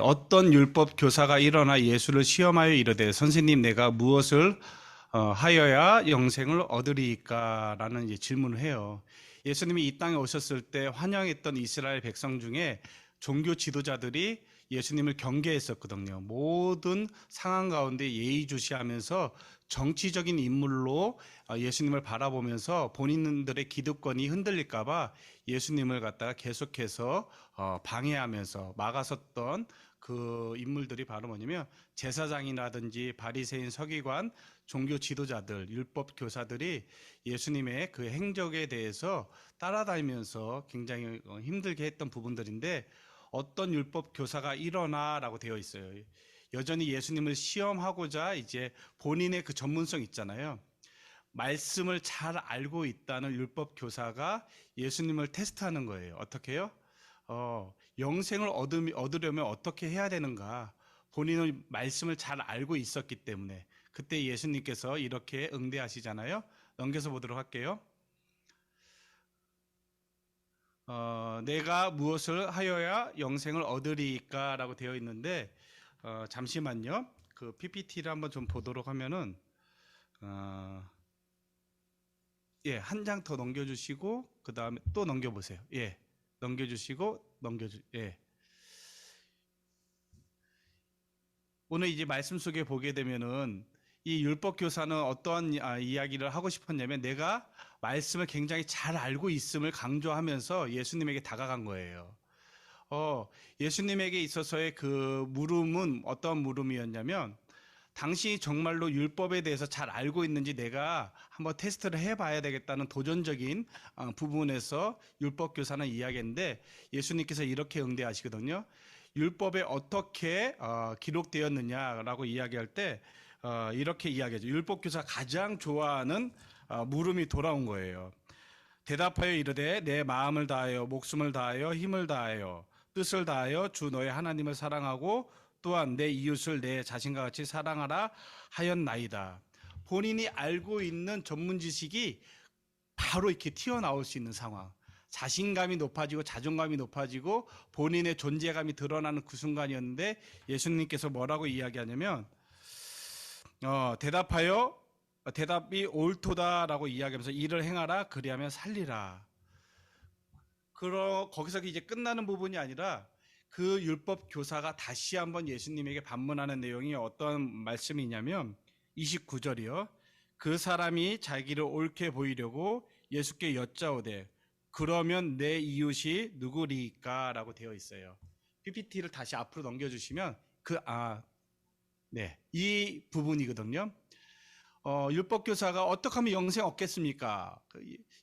어떤 율법 교사가 일어나 예수를 시험하여 이르되 선생님 내가 무엇을 하여야 영생을 얻으리이까라는 이제 질문을 해요. 예수님이 이 땅에 오셨을 때 환영했던 이스라엘 백성 중에 종교 지도자들이 예수님을 경계했었거든요. 모든 상황 가운데 예의주시하면서 정치적인 인물로 예수님을 바라보면서 본인들의 기득권이 흔들릴까봐 예수님을 갖다가 계속해서 방해하면서 막아섰던 그 인물들이 바로 뭐냐면 제사장이라든지 바리새인, 서기관, 종교 지도자들, 율법 교사들이 예수님의 그 행적에 대해서 따라다니면서 굉장히 힘들게 했던 부분들인데, 어떤 율법 교사가 일어나라고 되어 있어요. 여전히 예수님을 시험하고자 이제 본인의 그 전문성 있잖아요. 말씀을 잘 알고 있다는 율법 교사가 예수님을 테스트하는 거예요. 어떻게 해요? 영생을 얻으려면 어떻게 해야 되는가? 본인은 말씀을 잘 알고 있었기 때문에 그때 예수님께서 이렇게 응대하시잖아요. 넘겨서 보도록 할게요. 내가 무엇을 하여야 영생을 얻으리까? 라고 되어 있는데, 잠시만요. 그 PPT를 한번 좀 보도록 하면은, 예, 한 장 더 넘겨주시고, 그 다음에 또 넘겨보세요. 예, 넘겨주시고, 예. 오늘 이제 말씀 속에 보게 되면은, 이 율법 교사는 어떠한 이야기를 하고 싶었냐면, 내가 말씀을 굉장히 잘 알고 있음을 강조하면서 예수님에게 다가간 거예요. 예수님에게 있어서의 그 물음은 어떤 물음이었냐면, 당신이 정말로 율법에 대해서 잘 알고 있는지 내가 한번 테스트를 해봐야 되겠다는 도전적인 부분에서 율법 교사는 이야기했는데, 예수님께서 이렇게 응대하시거든요. 율법에 어떻게 기록되었느냐라고 이야기할 때 이렇게 이야기하죠. 율법 교사 가장 좋아하는 물음이 돌아온 거예요. 대답하여 이르되 내 마음을 다하여 목숨을 다하여 힘을 다하여 뜻을 다하여 주 너의 하나님을 사랑하고 또한 내 이웃을 내 자신과 같이 사랑하라 하였나이다. 본인이 알고 있는 전문 지식이 바로 이렇게 튀어나올 수 있는 상황. 자신감이 높아지고 자존감이 높아지고 본인의 존재감이 드러나는 그 순간이었는데, 예수님께서 뭐라고 이야기하냐면 대답이 옳도다라고 이야기하면서 이를 행하라 그리하면 살리라. 거기서 이제 끝나는 부분이 아니라 그 율법 교사가 다시 한번 예수님에게 반문하는 내용이 어떤 말씀이냐면 29절이요. 그 사람이 자기를 옳게 보이려고 예수께 여짜오되 그러면 내 이웃이 누구리까? 라고 되어 있어요. PPT를 다시 앞으로 넘겨주시면 이 부분이거든요. 율법 교사가 어떻게 하면 영생 얻겠습니까?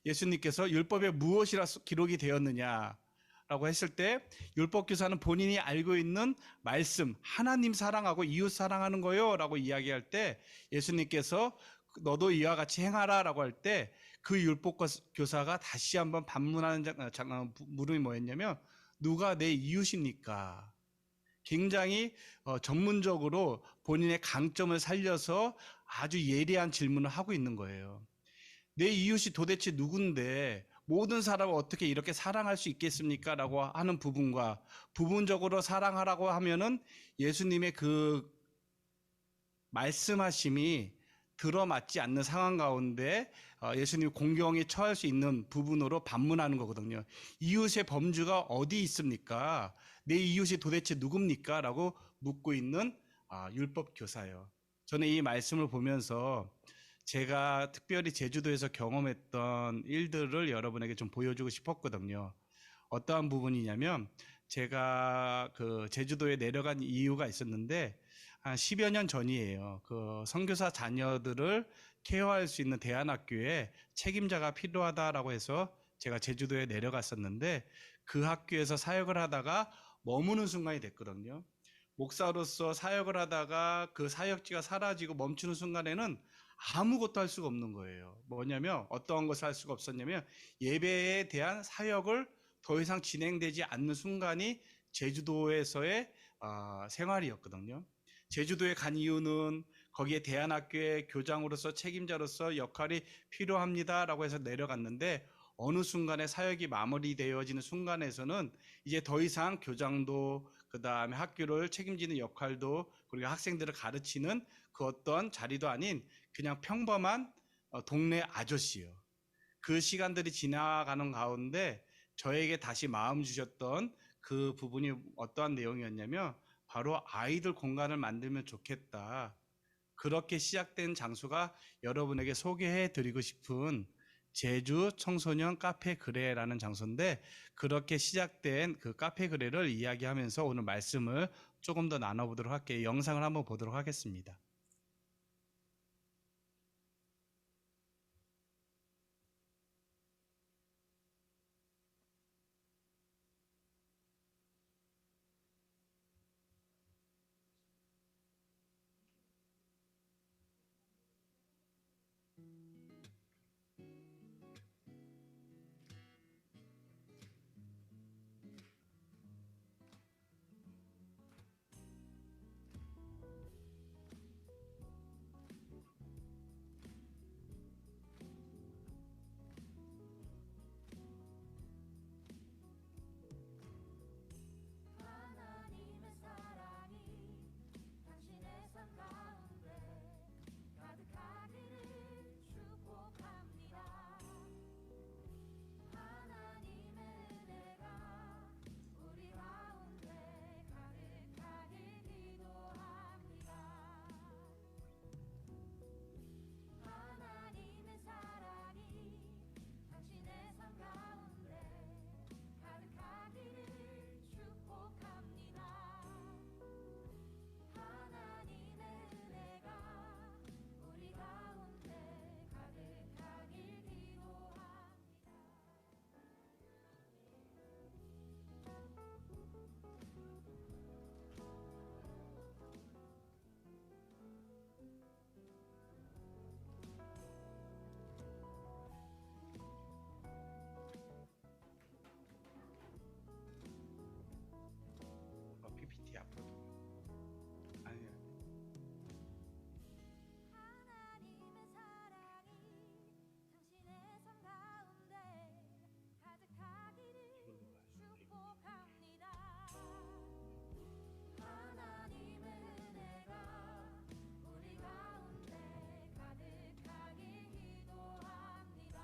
예수님께서 율법에 무엇이라 기록이 되었느냐라고 했을 때, 율법 교사는 본인이 알고 있는 말씀, 하나님 사랑하고 이웃 사랑하는 거요라고 이야기할 때, 예수님께서 너도 이와 같이 행하라라고 할 때 그 율법 교사가 다시 한번 반문하는 물음이 뭐였냐면 누가 내 이웃입니까? 굉장히 전문적으로 본인의 강점을 살려서 아주 예리한 질문을 하고 있는 거예요. 내 이웃이 도대체 누군데 모든 사람을 어떻게 이렇게 사랑할 수 있겠습니까? 라고 하는 부분과 부분적으로 사랑하라고 하면은 예수님의 그 말씀하심이 들어맞지 않는 상황 가운데 예수님 공경에 처할 수 있는 부분으로 반문하는 거거든요. 이웃의 범주가 어디 있습니까? 내 이웃이 도대체 누굽니까? 라고 묻고 있는 율법 교사예요. 저는 이 말씀을 보면서 제가 특별히 제주도에서 경험했던 일들을 여러분에게 좀 보여주고 싶었거든요. 어떠한 부분이냐면, 제가 그 제주도에 내려간 이유가 있었는데 한 10여 년 전이에요. 그 선교사 자녀들을 케어할 수 있는 대안학교에 책임자가 필요하다라고 해서 제가 제주도에 내려갔었는데, 그 학교에서 사역을 하다가 머무는 순간이 됐거든요. 목사로서 사역을 하다가 그 사역지가 사라지고 멈추는 순간에는 아무것도 할 수가 없는 거예요. 뭐냐면 어떠한 것을 할 수가 없었냐면, 예배에 대한 사역을 더 이상 진행되지 않는 순간이 제주도에서의 생활이었거든요. 제주도에 간 이유는 거기에 대안학교의 교장으로서 책임자로서 역할이 필요합니다라고 해서 내려갔는데, 어느 순간에 사역이 마무리되어지는 순간에서는 이제 더 이상 교장도 그 다음에 학교를 책임지는 역할도, 그리고 학생들을 가르치는 그 어떤 자리도 아닌 그냥 평범한 동네 아저씨요. 그 시간들이 지나가는 가운데 저에게 다시 마음 주셨던 그 부분이 어떠한 내용이었냐면, 바로 아이들 공간을 만들면 좋겠다. 그렇게 시작된 장소가 여러분에게 소개해 드리고 싶은 제주 청소년 카페 그레라는 장소인데, 그렇게 시작된 그 카페 그레를 이야기하면서 오늘 말씀을 조금 더 나눠보도록 할게요. 영상을 한번 보도록 하겠습니다. 하나님의 사랑이 당신의 삶 가운데 가득하기를 축복합니다. 하나님의 은혜가 우리 가운데 가득하길 기도합니다. 하나님의 사랑이 당신의 삶 가운데 가득하기를 축복합니다. 하나님의 은혜가 우리 가운데 가득하길 기도합니다. PPT 앞으로. 아니요. 하나님의 사랑이 당신의 삶 가운데 가득하기를 축복합니다. 하나님의 은혜가 우리 가운데 가득하길 기도합니다.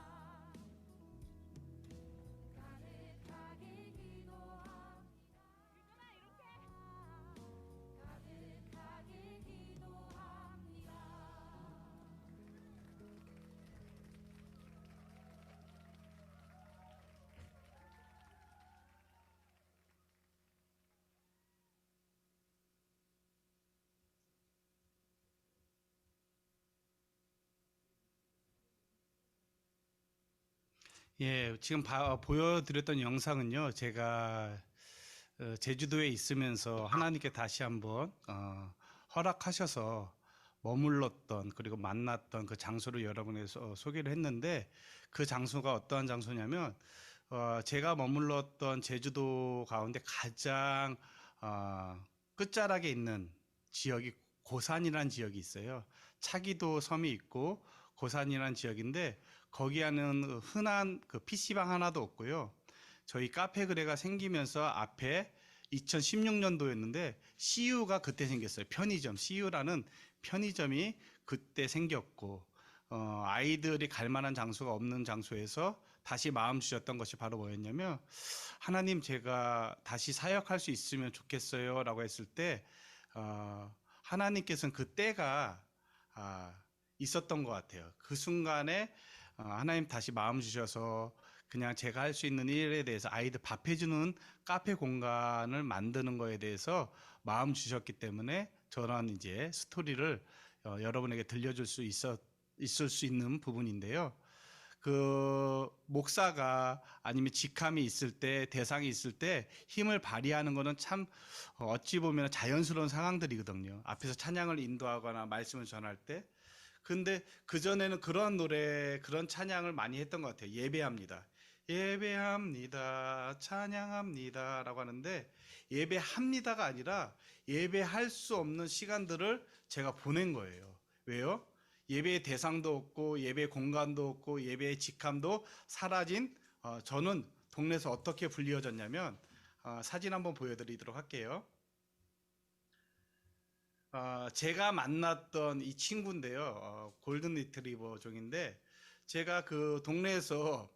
가득하길 기도합니다. 가득하길 기도합니다. 예, 지금 보여드렸던 영상은요, 제가 제주도에 있으면서 하나님께 다시 한번 허락하셔서 머물렀던, 그리고 만났던 그 장소를 여러분에게 소개를 했는데, 그 장소가 어떠한 장소냐면, 제가 머물렀던 제주도 가운데 가장 끝자락에 있는 지역이 고산이라는 지역이 있어요. 차기도 섬이 있고 고산이라는 지역인데, 거기에는 흔한 그 PC방 하나도 없고요. 저희 카페 그레가 생기면서 앞에 2016년도였는데 CU가 그때 생겼어요. 편의점, CU라는 편의점이 그때 생겼고, 아이들이 갈 만한 장소가 없는 장소에서 다시 마음 주셨던 것이 바로 뭐였냐면, 하나님, 제가 다시 사역할 수 있으면 좋겠어요 라고 했을 때, 하나님께서는 그 때가 있었던 것 같아요. 그 순간에 하나님 다시 마음 주셔서 그냥 제가 할 수 있는 일에 대해서, 아이들 밥 해주는 카페 공간을 만드는 거에 대해서 마음 주셨기 때문에, 저런 이제 스토리를 여러분에게 들려줄 수 있을 수 있는 부분인데요. 그 목사가 아니면 직함이 있을 때, 대상이 있을 때 힘을 발휘하는 거는 참 어찌 보면 자연스러운 상황들이거든요. 앞에서 찬양을 인도하거나 말씀을 전할 때. 근데 그전에는 그런 노래, 그런 찬양을 많이 했던 것 같아요. 예배합니다. 예배합니다. 찬양합니다. 라고 하는데, 예배합니다가 아니라 예배할 수 없는 시간들을 제가 보낸 거예요. 왜요? 예배의 대상도 없고, 예배 공간도 없고, 예배의 직함도 사라진, 저는 동네에서 어떻게 불리워졌냐면, 사진 한번 보여드리도록 할게요. 제가 만났던 이 친구인데요. 골든 리트리버 종인데 제가 그 동네에서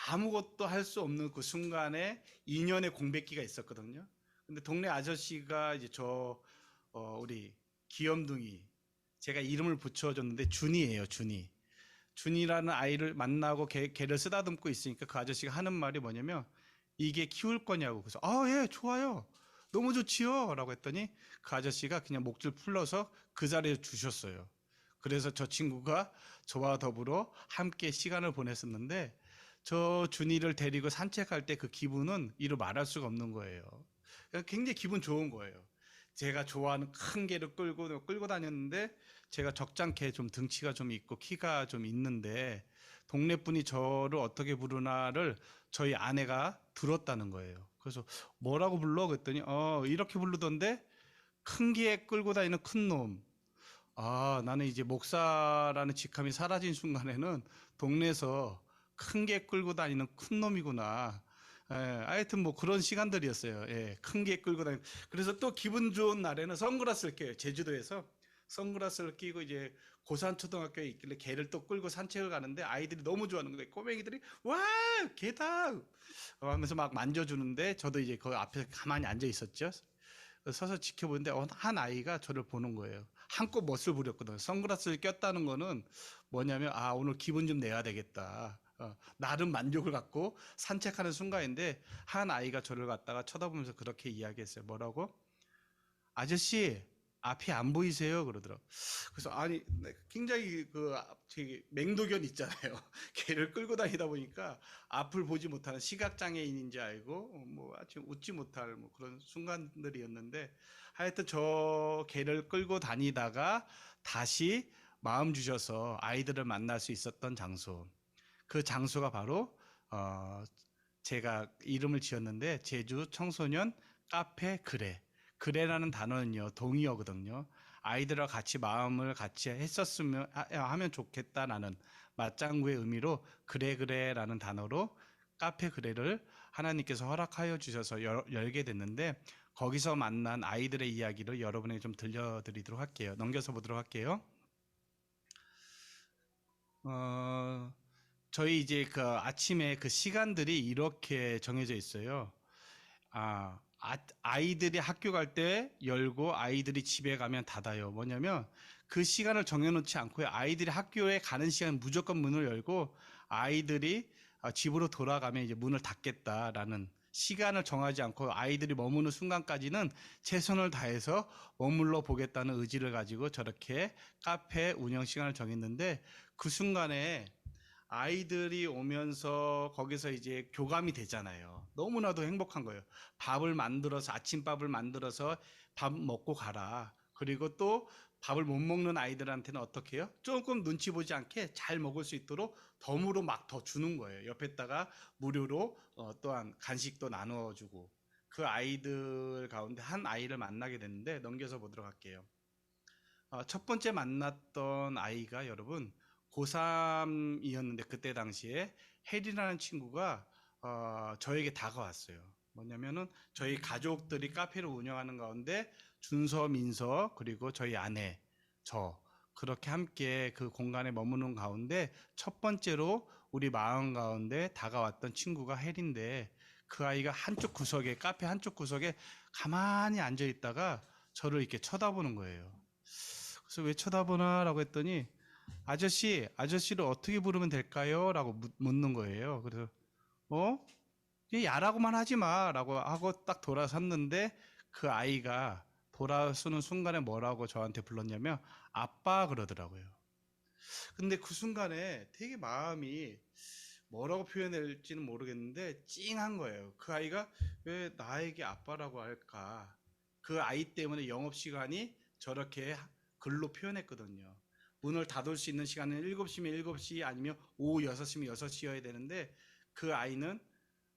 아무것도 할 수 없는 그 순간에 인연의 공백기가 있었거든요. 근데 동네 아저씨가 이제 우리 귀염둥이 제가 이름을 붙여줬는데 준이에요, 준이. 준이라는 아이를 만나고 걔를 쓰다듬고 있으니까 그 아저씨가 하는 말이 뭐냐면 이게 키울 거냐고. 그래서 예, 좋아요. 너무 좋지요. 라고 했더니 그 아저씨가 그냥 목줄 풀러서 그 자리에 주셨어요. 그래서 저 친구가 저와 더불어 함께 시간을 보냈었는데 저 준이를 데리고 산책할 때 그 기분은 이루 말할 수가 없는 거예요. 굉장히 기분 좋은 거예요. 제가 좋아하는 큰 개를 끌고 다녔는데 제가 적잖게 좀 등치가 좀 있고 키가 좀 있는데 동네 분이 저를 어떻게 부르나를 저희 아내가 들었다는 거예요. 그래서 뭐라고 불러? 그랬더니 이렇게 부르던데 큰 개 끌고 다니는 큰 놈. 나는 이제 목사라는 직함이 사라진 순간에는 동네에서 큰 개 끌고 다니는 큰 놈이구나. 하여튼 뭐 그런 시간들이었어요. 예, 큰 개 끌고 다니는. 그래서 또 기분 좋은 날에는 선글라스를 껴요. 제주도에서 선글라스를 끼고 이제 고산 초등학교에 있길래 개를 또 끌고 산책을 가는데 아이들이 너무 좋아하는 거예요. 꼬맹이들이 와 개다 하면서 막 만져주는데 저도 이제 그 앞에서 가만히 앉아 있었죠. 서서 지켜보는데 한 아이가 저를 보는 거예요. 한껏 멋을 부렸거든요. 선글라스를 꼈다는 거는 뭐냐면 오늘 기분 좀 내야 되겠다. 나름 만족을 갖고 산책하는 순간인데 한 아이가 저를 갖다가 쳐다보면서 그렇게 이야기했어요. 뭐라고? 아저씨 앞이 안 보이세요? 그러더라고. 그래서 굉장히 저기 맹도견 있잖아요. 걔를 끌고 다니다 보니까 앞을 보지 못하는 시각 장애인인지 알고 뭐 아주 웃지 못할 뭐 그런 순간들이었는데 하여튼 저 걔를 끌고 다니다가 다시 마음 주셔서 아이들을 만날 수 있었던 장소. 그 장소가 바로 어, 제가 이름을 지었는데 제주 청소년 카페 그래. 그래라는 단어는요 동의어거든요. 아이들과 같이 마음을 같이 했었으면 하면 좋겠다라는 맞장구의 의미로 그래 그래라는 단어로 카페 그래를 하나님께서 허락하여 주셔서 열게 됐는데 거기서 만난 아이들의 이야기를 여러분에게 좀 들려드리도록 할게요. 넘겨서 보도록 할게요. 어, 저희 이제 그 아침에 그 시간들이 이렇게 정해져 있어요. 아이들이 학교 갈 때 열고 아이들이 집에 가면 닫아요. 뭐냐면 그 시간을 정해놓지 않고요. 아이들이 학교에 가는 시간 무조건 문을 열고 아이들이 집으로 돌아가면 이제 문을 닫겠다라는 시간을 정하지 않고 아이들이 머무는 순간까지는 최선을 다해서 머물러 보겠다는 의지를 가지고 저렇게 카페 운영 시간을 정했는데 그 순간에 아이들이 오면서 거기서 이제 교감이 되잖아요. 너무나도 행복한 거예요. 아침밥을 만들어서 밥 먹고 가라. 그리고 또 밥을 못 먹는 아이들한테는 어떻게 해요? 조금 눈치 보지 않게 잘 먹을 수 있도록 덤으로 막 더 주는 거예요. 옆에다가 무료로 또한 간식도 나누어주고 그 아이들 가운데 한 아이를 만나게 됐는데 넘겨서 보도록 할게요. 첫 번째 만났던 아이가 여러분 고3이었는데 그때 당시에 혜리라는 친구가 저에게 다가왔어요. 뭐냐면은 저희 가족들이 카페를 운영하는 가운데 준서, 민서 그리고 저희 아내, 저 그렇게 함께 그 공간에 머무는 가운데 첫 번째로 우리 마음 가운데 다가왔던 친구가 혜리인데 그 아이가 카페 한쪽 구석에 가만히 앉아 있다가 저를 이렇게 쳐다보는 거예요. 그래서 왜 쳐다보나라고 했더니 아저씨를 어떻게 부르면 될까요? 라고 묻는 거예요. 그래서 어? 야라고만 하지 마라고 하고 딱 돌아섰는데 그 아이가 돌아서는 순간에 뭐라고 저한테 불렀냐면 아빠 그러더라고요. 근데 그 순간에 되게 마음이 뭐라고 표현할지는 모르겠는데 찡한 거예요. 그 아이가 왜 나에게 아빠라고 할까? 그 아이 때문에 영업시간이 저렇게 글로 표현했거든요. 문을 닫을 수 있는 시간은 7시면 7시 아니면 오후 6시면 6시여야 되는데 그 아이는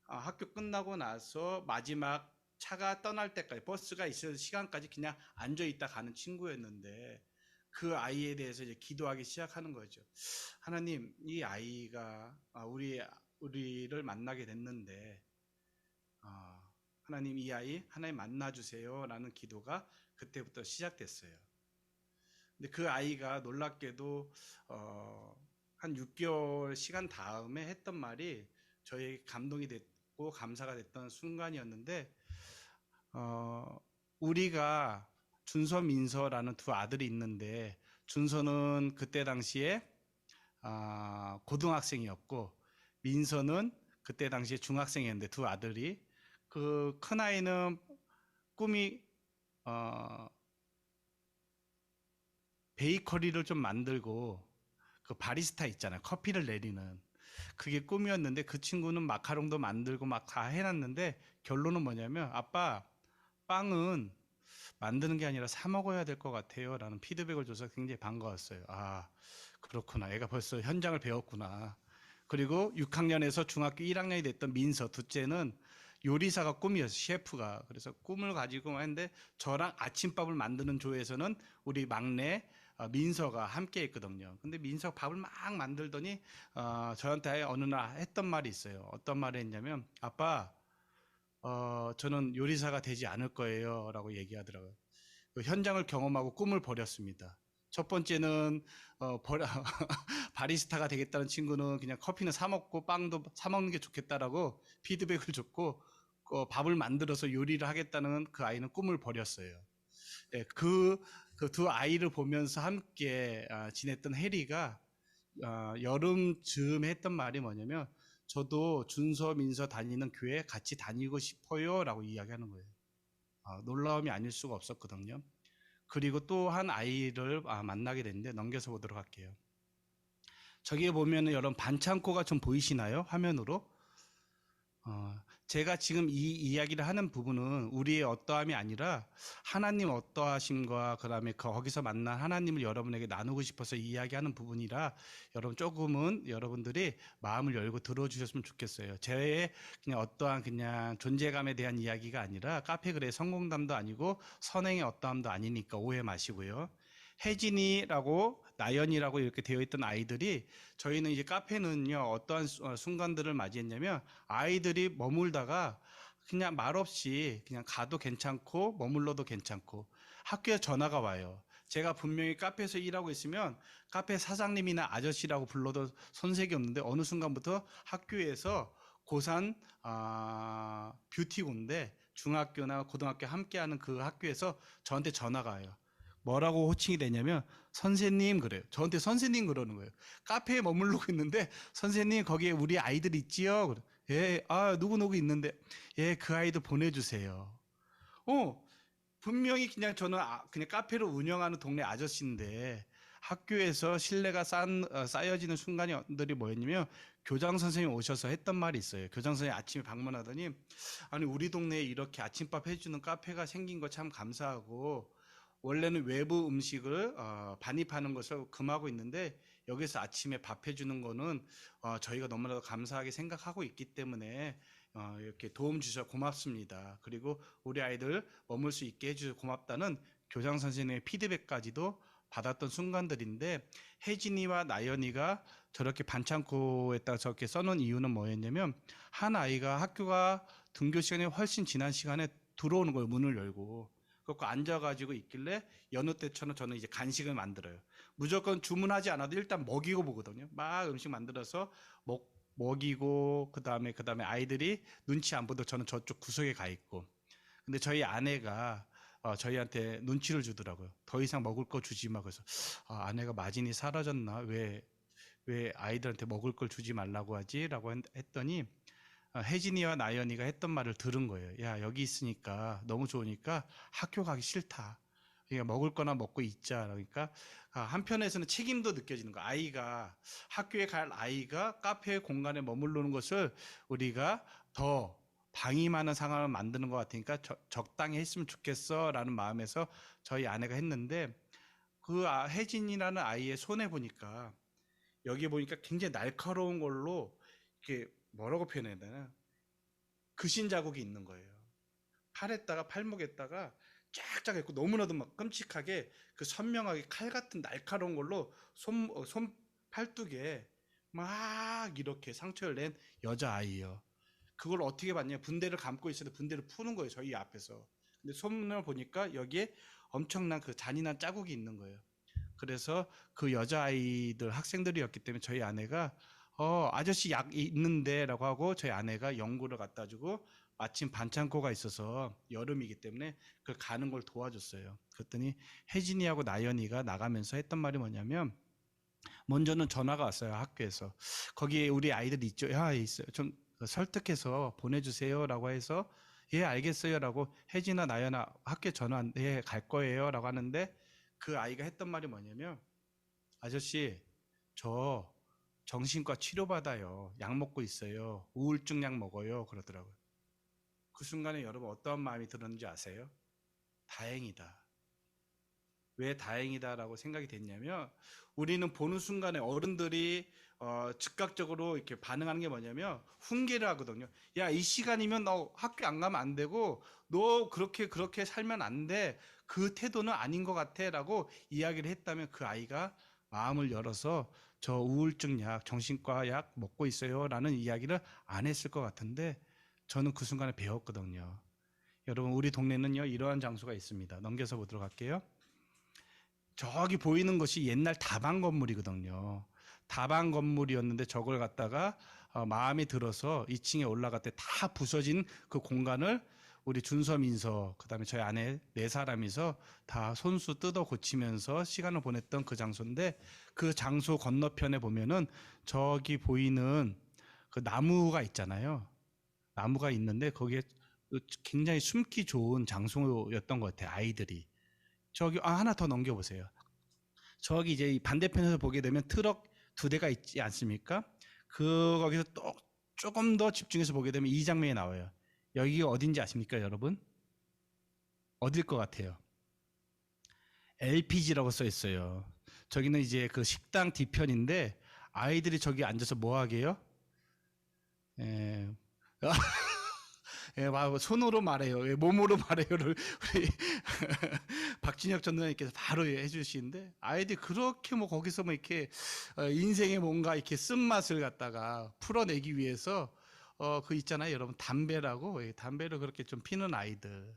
학교 끝나고 나서 마지막 차가 떠날 때까지 버스가 있을 시간까지 그냥 앉아 있다 가는 친구였는데 그 아이에 대해서 이제 기도하기 시작하는 거죠. 하나님, 이 아이가 우리를 만나게 됐는데 하나님 이 아이 하나님 만나 주세요라는 기도가 그때부터 시작됐어요. 근데 그 아이가 놀랍게도 한 6개월 시간 다음에 했던 말이 저희 감동이 됐고 감사가 됐던 순간이었는데 어, 우리가 준서 민서라는 두 아들이 있는데 준서는 그때 당시에 고등학생이었고 민서는 그때 당시에 중학생이었는데 두 아들이 그 큰 아이는 꿈이 어, 베이커리를 좀 만들고 그 바리스타 있잖아요. 커피를 내리는 그게 꿈이었는데 그 친구는 마카롱도 만들고 막 다 해놨는데 결론은 뭐냐면 아빠 빵은 만드는 게 아니라 사 먹어야 될 것 같아요. 라는 피드백을 줘서 굉장히 반가웠어요. 아, 그렇구나. 애가 벌써 현장을 배웠구나. 그리고 6학년에서 중학교 1학년이 됐던 민서, 둘째는 요리사가 꿈이었어요. 셰프가. 그래서 꿈을 가지고 했는데 저랑 아침밥을 만드는 조에서는 우리 막내 민서가 함께 했거든요. 근데 민서가 밥을 막 만들더니 저한테 어느 날 했던 말이 있어요. 어떤 말을 했냐면 아빠 저는 요리사가 되지 않을 거예요. 라고 얘기하더라고요. 그 현장을 경험하고 꿈을 버렸습니다. 첫 번째는 바리스타가 되겠다는 친구는 그냥 커피는 사 먹고 빵도 사 먹는 게 좋겠다라고 피드백을 줬고 밥을 만들어서 요리를 하겠다는 그 아이는 꿈을 버렸어요. 예, 그 두 아이를 보면서 함께 지냈던 해리가 여름쯤에 했던 말이 뭐냐면 저도 준서 민서 다니는 교회 같이 다니고 싶어요라고 이야기하는 거예요. 놀라움이 아닐 수가 없었거든요. 그리고 또 한 아이를 만나게 됐는데 넘겨서 보도록 할게요. 저기에 보면은 여러분 반창고가 좀 보이시나요? 화면으로? 제가 지금 이 이야기를 하는 부분은 우리의 어떠함이 아니라 하나님 어떠하심과 그다음에 거기서 만난 하나님을 여러분에게 나누고 싶어서 이야기하는 부분이라 여러분 조금은 여러분들이 마음을 열고 들어주셨으면 좋겠어요. 제 그냥 어떠한 그냥 존재감에 대한 이야기가 아니라 카페글의 성공담도 아니고 선행의 어떠함도 아니니까 오해 마시고요. 혜진이라고 나연이라고 이렇게 되어 있던 아이들이 저희는 이제 카페는요 어떠한 순간들을 맞이했냐면 아이들이 머물다가 그냥 말없이 그냥 가도 괜찮고 머물러도 괜찮고 학교에 전화가 와요. 제가 분명히 카페에서 일하고 있으면 카페 사장님이나 아저씨라고 불러도 손색이 없는데 어느 순간부터 학교에서 고산 뷰티고인데 중학교나 고등학교 함께하는 그 학교에서 저한테 전화가 와요. 뭐라고 호칭이 되냐면 선생님 그래요. 저한테 선생님 그러는 거예요. 카페에 머무르고 있는데 선생님 거기에 우리 아이들 있지요? 예, 누구누구 있는데 예, 그 아이들 보내주세요. 어, 분명히 그냥 저는 그냥 카페를 운영하는 동네 아저씨인데 학교에서 신뢰가 쌓여지는 순간들이 뭐였냐면 교장 선생님 오셔서 했던 말이 있어요. 교장 선생님 아침에 방문하더니 아니 우리 동네에 이렇게 아침밥 해주는 카페가 생긴 거 참 감사하고 원래는 외부 음식을 반입하는 것을 금하고 있는데 여기서 아침에 밥 해주는 거는 저희가 너무나도 감사하게 생각하고 있기 때문에 이렇게 도움 주셔서 고맙습니다. 그리고 우리 아이들 머물 수 있게 해주셔서 고맙다는 교장 선생님의 피드백까지도 받았던 순간들인데 혜진이와 나연이가 저렇게 반창고에다가 저렇게 써놓은 이유는 뭐였냐면 한 아이가 학교가 등교 시간이 훨씬 지난 시간에 들어오는 거예요. 문을 열고. 그렇고 앉아가지고 있길래 여느 때처럼 저는 이제 간식을 만들어요. 무조건 주문하지 않아도 일단 먹이고 보거든요. 막 음식 만들어서 먹이고 그다음에 아이들이 눈치 안 보도 저는 저쪽 구석에 가 있고. 근데 저희 아내가 저희한테 눈치를 주더라고요. 더 이상 먹을 거 주지 마. 그래서 아내가 마진이 사라졌나? 왜 아이들한테 먹을 걸 주지 말라고 하지? 라고 했더니 혜진이와 나연이가 했던 말을 들은 거예요. 야, 여기 있으니까 너무 좋으니까 학교 가기 싫다. 그러니까 먹을 거나 먹고 있자. 그러니까 한편에서는 책임도 느껴지는 거. 아이가 학교에 갈 아이가 카페 공간에 머무르는 것을 우리가 더 방임하는 상황을 만드는 것 같으니까 적당히 했으면 좋겠어라는 마음에서 저희 아내가 했는데 그 혜진이라는 아이의 손에 보니까 여기 보니까 굉장히 날카로운 걸로 이렇게 뭐라고 표현해야 되나? 그신 자국이 있는 거예요. 팔에다가 팔목에다가 쫙쫙 했고 너무나도 막 끔찍하게 그 선명하게 칼 같은 날카로운 걸로 손 팔뚝에 막 이렇게 상처를 낸 여자아이예요. 그걸 어떻게 봤냐? 분대를 감고 있었는데 분대를 푸는 거예요. 저희 앞에서. 근데 손을 보니까 여기에 엄청난 그 잔인한 자국이 있는 거예요. 그래서 그 여자아이들 학생들이었기 때문에 저희 아내가 아저씨 약 있는데라고 하고 저희 아내가 연고를 갖다 주고 마침 반창고가 있어서 여름이기 때문에 그 가는 걸 도와줬어요. 그랬더니 혜진이하고 나연이가 나가면서 했던 말이 뭐냐면 먼저는 전화가 왔어요. 학교에서. 거기에 우리 아이들 있죠. 야, 있어요. 좀 설득해서 보내주세요라고 해서 예, 알겠어요라고 혜진아, 나연아 학교에 전화 예, 갈 거예요라고 하는데 그 아이가 했던 말이 뭐냐면 아저씨, 저 정신과 치료받아요. 약 먹고 있어요. 우울증 약 먹어요. 그러더라고요. 그 순간에 여러분 어떠한 마음이 들었는지 아세요? 다행이다. 왜 다행이다라고 생각이 됐냐면 우리는 보는 순간에 어른들이 즉각적으로 이렇게 반응하는 게 뭐냐면 훈계를 하거든요. 야, 이 시간이면 너 학교 안 가면 안 되고 너 그렇게 살면 안 돼. 그 태도는 아닌 것 같아라고 이야기를 했다면 그 아이가 마음을 열어서 저 우울증 약, 정신과 약 먹고 있어요라는 이야기를 안 했을 것 같은데 저는 그 순간에 배웠거든요. 여러분 우리 동네는요 이러한 장소가 있습니다. 넘겨서 보도록 할게요. 저기 보이는 것이 옛날 다방 건물이거든요. 다방 건물이었는데 저걸 갖다가 마음에 들어서 2층에 올라갈 때 다 부서진 그 공간을 우리 준서 민서 그다음에 저희 아내 네 사람이서 다 손수 뜯어 고치면서 시간을 보냈던 그 장소인데 그 장소 건너편에 보면은 저기 보이는 그 나무가 있잖아요. 나무가 있는데 거기에 굉장히 숨기 좋은 장소였던 것 같아요. 아이들이. 저기 하나 더 넘겨보세요. 저기 이제 이 반대편에서 보게 되면 트럭 두 대가 있지 않습니까? 거기서 또 조금 더 집중해서 보게 되면 이 장면이 나와요. 여기가 어딘지 아십니까, 여러분? 어딜 것 같아요? LPG라고 써 있어요. 저기는 이제 그 식당 뒤편인데 아이들이 저기 앉아서 뭐 하게요? 에, 예, 손으로 말해요. 예, 몸으로 말해요를 우리 박진혁 전도사님께서 바로 해주시는데 아이들이 그렇게 뭐 거기서 뭐 이렇게 인생에 뭔가 이렇게 쓴맛을 갖다가 풀어내기 위해서 그 있잖아요, 여러분 담배라고 담배를 그렇게 좀 피는 아이들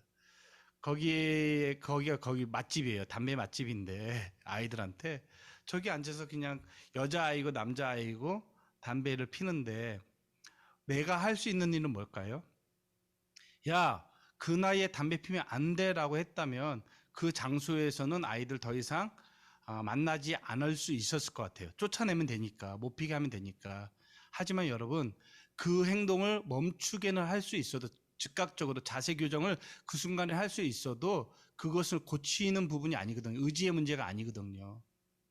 거기 맛집이에요. 담배 맛집인데 아이들한테 저기 앉아서 그냥 여자아이고 남자아이고 담배를 피는데 내가 할 수 있는 일은 뭘까요? 야, 그 나이에 담배 피면 안 돼라고 했다면 그 장소에서는 아이들 더 이상 만나지 않을 수 있었을 것 같아요. 쫓아내면 되니까, 못 피게 하면 되니까. 하지만 여러분, 그 행동을 멈추게는 할 수 있어도 즉각적으로 자세 교정을 그 순간에 할 수 있어도 그것을 고치는 부분이 아니거든요. 의지의 문제가 아니거든요.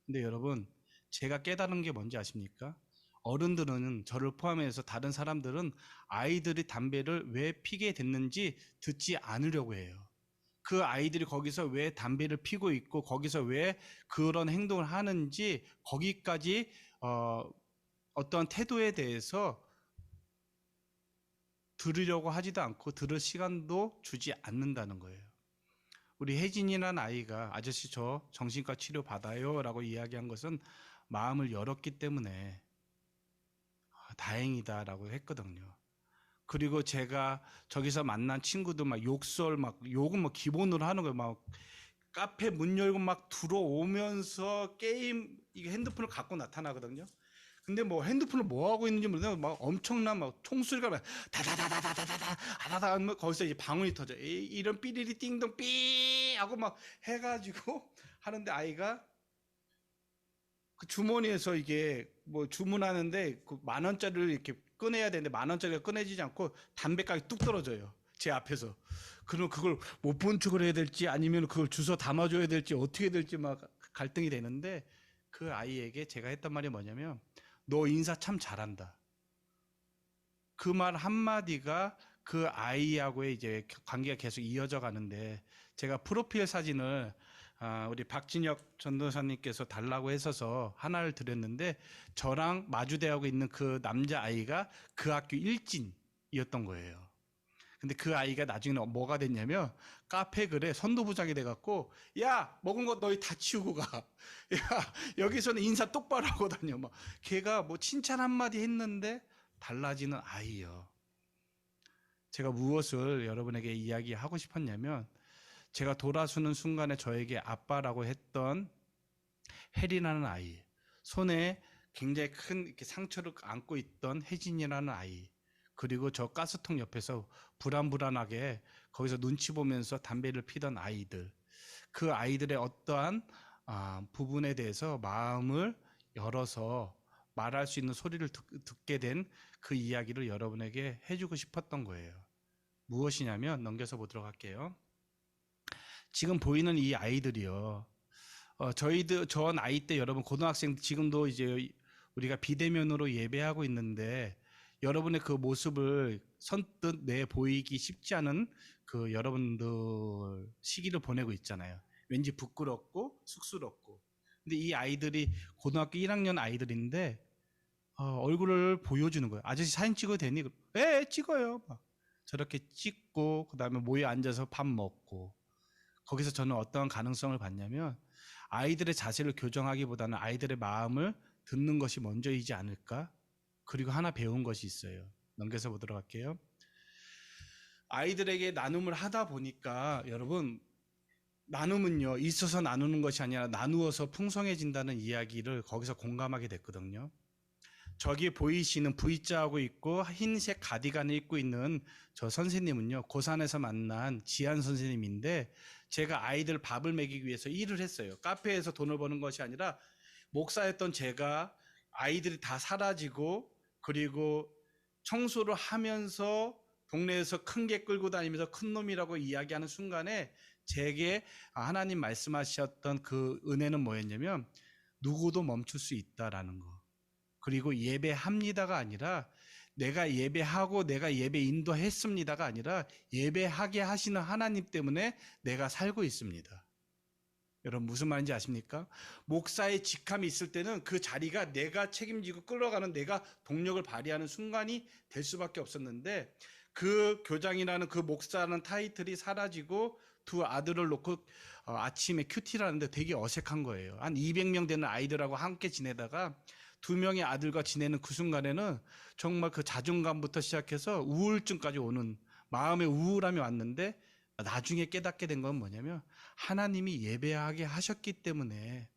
근데 여러분, 제가 깨달은 게 뭔지 아십니까? 어른들은 저를 포함해서 다른 사람들은 아이들이 담배를 왜 피게 됐는지 듣지 않으려고 해요. 그 아이들이 거기서 왜 담배를 피고 있고 거기서 왜 그런 행동을 하는지 거기까지 어떤 태도에 대해서 들으려고 하지도 않고 들을 시간도 주지 않는다는 거예요. 우리 혜진이라는 아이가 아저씨 저 정신과 치료 받아요 라고 이야기한 것은 마음을 열었기 때문에 다행이다라고 했거든요. 그리고 제가 저기서 만난 친구들 막 욕설 막 욕은 뭐 기본으로 하는 거예요. 막 카페 문 열고 막 들어오면서 게임 이게 핸드폰을 갖고 나타나거든요. 근데 뭐 핸드폰을 뭐 하고 있는지 모르는데 막 엄청난 막 총소리가 막 다다다다다다다다 아다다 하면 거기서 이제 방울이 터져. 이런 삐리리 띵동 삐 하고 막 해가지고 하는데 아이가 그 주머니에서 이게 뭐 주문하는데 그 만 원짜리를 이렇게 꺼내야 되는데 만 원짜리가 꺼내지지 않고 담배가게 뚝 떨어져요. 제 앞에서. 그럼 그걸 못 본 척을 해야 될지 아니면 그걸 주워 담아줘야 될지 어떻게 해야 될지 막 갈등이 되는데 그 아이에게 제가 했던 말이 뭐냐면 너 인사 참 잘한다. 그 말 한마디가 그 아이하고의 이제 관계가 계속 이어져 가는데 제가 프로필 사진을 우리 박진혁 전도사님께서 달라고 했어서 하나를 드렸는데 저랑 마주대하고 있는 그 남자아이가 그 학교 일진이었던 거예요. 근데 그 아이가 나중에는 뭐가 됐냐면 카페 글에 선도부장이 돼갖고 야 먹은 거 너희 다 치우고 가. 야 여기서는 인사 똑바로 하고 다녀. 막 걔가 뭐 칭찬 한마디 했는데 달라지는 아이요. 제가 무엇을 여러분에게 이야기하고 싶었냐면 제가 돌아서는 순간에 저에게 아빠라고 했던 혜리라는 아이, 손에 굉장히 큰 이렇게 상처를 안고 있던 혜진이라는 아이, 그리고 저 가스통 옆에서 불안불안하게 거기서 눈치 보면서 담배를 피던 아이들, 그 아이들의 어떠한 부분에 대해서 마음을 열어서 말할 수 있는 소리를 듣게 된 그 이야기를 여러분에게 해주고 싶었던 거예요. 무엇이냐면 넘겨서 보도록 할게요. 지금 보이는 이 아이들이요. 저 나이 때 여러분 고등학생 지금도 이제 우리가 비대면으로 예배하고 있는데 여러분의 그 모습을 선뜻 내 보이기 쉽지 않은 그 여러분들 시기를 보내고 있잖아요. 왠지 부끄럽고 쑥스럽고. 근데 이 아이들이 고등학교 1학년 아이들인데 얼굴을 보여주는 거예요. 아저씨 사진 찍어도 되니? 예, 찍어요. 막 저렇게 찍고 그다음에 모여 앉아서 밥 먹고 거기서 저는 어떠한 가능성을 봤냐면 아이들의 자세를 교정하기보다는 아이들의 마음을 듣는 것이 먼저이지 않을까? 그리고 하나 배운 것이 있어요. 넘겨서 보도록 할게요. 아이들에게 나눔을 하다 보니까 여러분 나눔은요 있어서 나누는 것이 아니라 나누어서 풍성해진다는 이야기를 거기서 공감하게 됐거든요. 저기 보이시는 V자하고 있고 흰색 가디건을 입고 있는 저 선생님은요 고산에서 만난 지한 선생님인데 제가 아이들 밥을 먹이기 위해서 일을 했어요. 카페에서 돈을 버는 것이 아니라 목사였던 제가 아이들이 다 사라지고 그리고 청소를 하면서 동네에서 큰 개 끌고 다니면서 큰 놈이라고 이야기하는 순간에 제게 하나님 말씀하셨던 그 은혜는 뭐였냐면 누구도 멈출 수 있다라는 거. 그리고 예배합니다가 아니라 내가 예배하고 내가 예배 인도했습니다가 아니라 예배하게 하시는 하나님 때문에 내가 살고 있습니다. 여러분 무슨 말인지 아십니까? 목사의 직함이 있을 때는 그 자리가 내가 책임지고 끌어가는 내가 동력을 발휘하는 순간이 될 수밖에 없었는데 그 교장이라는 그 목사라는 타이틀이 사라지고 두 아들을 놓고 아침에 큐티를 하는데 되게 어색한 거예요. 한 200명 되는 아이들하고 함께 지내다가 두 명의 아들과 지내는 그 순간에는 정말 그 자존감부터 시작해서 우울증까지 오는 마음의 우울함이 왔는데 나중에 깨닫게 된 건 뭐냐면 하나님이 예배하게 하셨기 때문에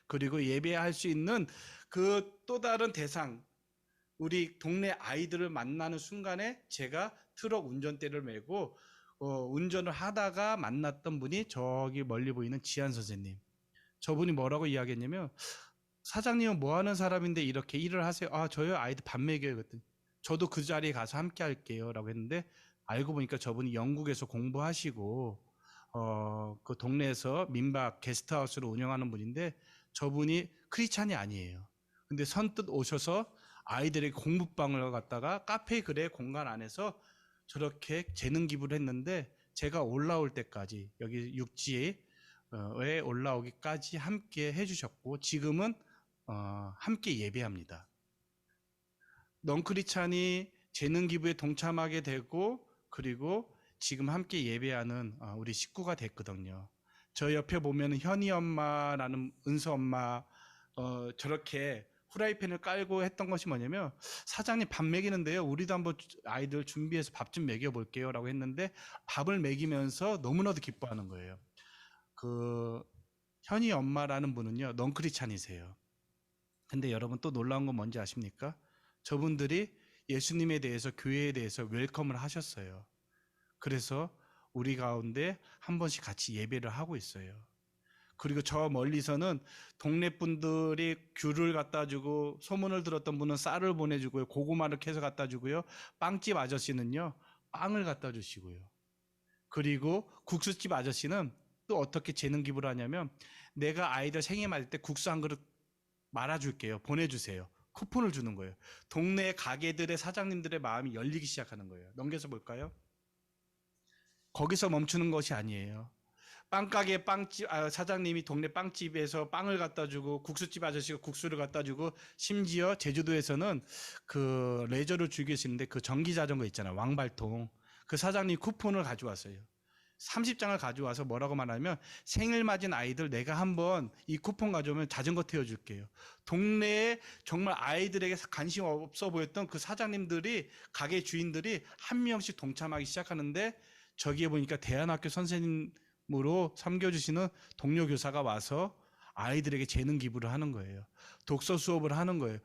그리고 예배할 수 있는 그 또 다른 대상 우리 동네 아이들을 만나는 순간에 제가 트럭 운전대를 메고 운전을 하다가 만났던 분이 저기 멀리 보이는 지한 선생님. 저분이 뭐라고 이야기했냐면 사장님은 뭐 하는 사람인데 이렇게 일을 하세요? 저요 아이들 밥 먹여요. 그랬더니 저도 그 자리에 가서 함께 할게요 라고 했는데 알고 보니까 저분이 영국에서 공부하시고 그 동네에서 민박 게스트하우스를 운영하는 분인데 저분이 크리스찬이 아니에요. 근데 선뜻 오셔서 아이들에게 공부방을 갖다가 카페 글의 공간 안에서 저렇게 재능 기부를 했는데 제가 올라올 때까지 여기 육지에 올라오기까지 함께 해주셨고 지금은 함께 예배합니다. 넝크리찬이 재능 기부에 동참하게 되고 그리고 지금 함께 예배하는 우리 식구가 됐거든요. 저 옆에 보면 현이 엄마라는 은서 엄마 저렇게 후라이팬을 깔고 했던 것이 뭐냐면 사장님 밥 먹이는데요. 우리도 한번 아이들 준비해서 밥 좀 먹여볼게요 라고 했는데 밥을 먹이면서 너무나도 기뻐하는 거예요. 그 현이 엄마라는 분은요. 넝크리찬이세요. 근데 여러분 또 놀라운 건 뭔지 아십니까? 저분들이 예수님에 대해서 교회에 대해서 웰컴을 하셨어요. 그래서 우리 가운데 한 번씩 같이 예배를 하고 있어요. 그리고 저 멀리서는 동네 분들이 귤을 갖다 주고 소문을 들었던 분은 쌀을 보내주고요. 고구마를 캐서 갖다 주고요. 빵집 아저씨는요. 빵을 갖다 주시고요. 그리고 국수집 아저씨는 또 어떻게 재능 기부를 하냐면 내가 아이들 생일 맞을 때 국수 한 그릇 말아줄게요. 보내주세요. 쿠폰을 주는 거예요. 동네 가게들의 사장님들의 마음이 열리기 시작하는 거예요. 넘겨서 볼까요? 거기서 멈추는 것이 아니에요. 빵가게 빵집 사장님이 동네 빵집에서 빵을 갖다 주고 국수집 아저씨가 국수를 갖다 주고 심지어 제주도에서는 그 레저를 즐기시는데 그 전기 자전거 있잖아요. 왕발통. 그 사장님 쿠폰을 가져왔어요. 30장을 가져와서 뭐라고 말하면 생일 맞은 아이들 내가 한번 이 쿠폰 가져오면 자전거 태워줄게요. 동네에 정말 아이들에게 관심 없어 보였던 그 사장님들이 가게 주인들이 한 명씩 동참하기 시작하는데 저기에 보니까 대안학교 선생님으로 섬겨주시는 동료 교사가 와서 아이들에게 재능 기부를 하는 거예요. 독서 수업을 하는 거예요.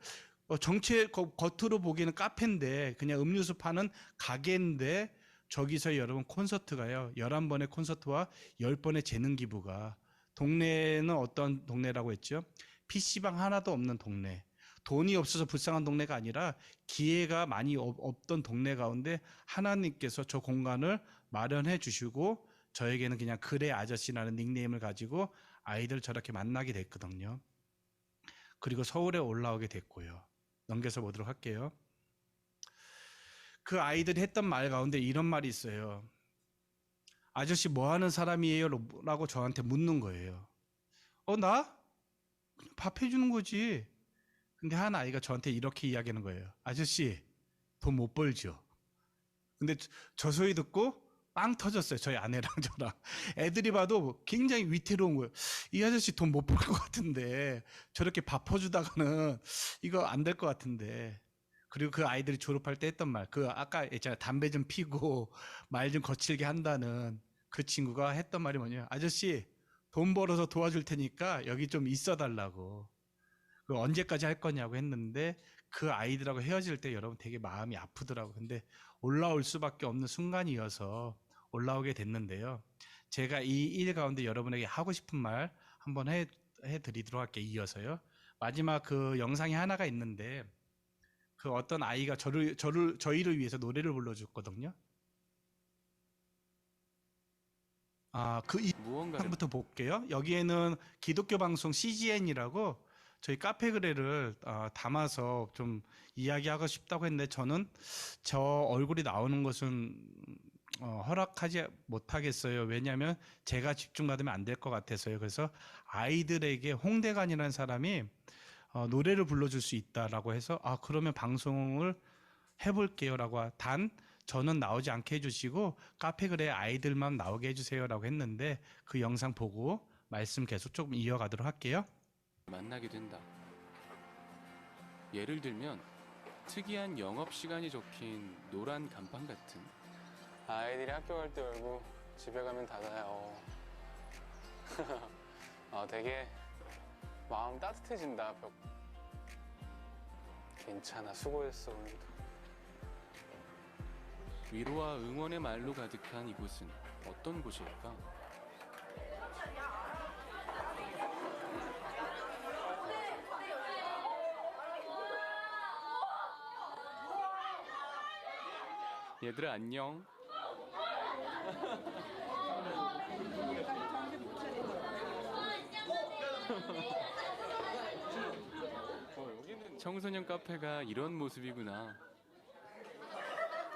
겉으로 보기에는 카페인데 그냥 음료수 파는 가게인데 저기서 여러분 콘서트가요. 11번의 콘서트와 10번의 재능 기부가 동네는 어떤 동네라고 했죠? PC방 하나도 없는 동네. 돈이 없어서 불쌍한 동네가 아니라 기회가 많이 없던 동네 가운데 하나님께서 저 공간을 마련해 주시고 저에게는 그냥 그래 아저씨라는 닉네임을 가지고 아이들 저렇게 만나게 됐거든요. 그리고 서울에 올라오게 됐고요. 넘겨서 보도록 할게요. 그 아이들이 했던 말 가운데 이런 말이 있어요. 아저씨 뭐 하는 사람이에요? 라고 저한테 묻는 거예요. 나? 그냥 밥 해주는 거지. 근데 한 아이가 저한테 이렇게 이야기하는 거예요. 아저씨, 돈 못 벌죠? 근데 저 소리 듣고 빵 터졌어요. 저희 아내랑 저랑. 애들이 봐도 굉장히 위태로운 거예요. 이 아저씨 돈 못 벌 것 같은데 저렇게 밥 퍼주다가는 이거 안 될 것 같은데. 그리고 그 아이들이 졸업할 때 했던 말, 그 아까 제가 담배 좀 피고 말 좀 거칠게 한다는 그 친구가 했던 말이 뭐냐면 아저씨 돈 벌어서 도와줄 테니까 여기 좀 있어 달라고. 그 언제까지 할 거냐고 했는데 그 아이들하고 헤어질 때 여러분 되게 마음이 아프더라고요. 근데 올라올 수밖에 없는 순간이어서 올라오게 됐는데요. 제가 이 일 가운데 여러분에게 하고 싶은 말 한번 해드리도록 할게요. 이어서요. 마지막 그 영상이 하나가 있는데 그 어떤 아이가 저희를 위해서 노래를 불러줬거든요. 그 무언가를 영상부터 볼게요. 여기에는 기독교 방송 CGN이라고 저희 카페 글에를 담아서 좀 이야기하고 싶다고 했는데 저는 저 얼굴이 나오는 것은 허락하지 못하겠어요. 왜냐하면 제가 집중 받으면 안 될 것 같아서요. 그래서 아이들에게 홍대관이라는 사람이 노래를 불러줄 수 있다라고 해서 그러면 방송을 해볼게요라고 단 저는 나오지 않게 해주시고 카페 글에 아이들만 나오게 해주세요라고 했는데 그 영상 보고 말씀 계속 조금 이어가도록 할게요. 만나게 된다. 예를 들면 특이한 영업시간이 적힌 노란 간판 같은 아이들이 학교 갈 때 열고 집에 가면 닫아요. 되게 마음 따뜻해진다. 괜찮아, 수고했어 오늘도. 위로와 응원의 말로 가득한 이곳은 어떤 곳일까? 얘들아 안녕. 청소년 카페가 이런 모습이구나.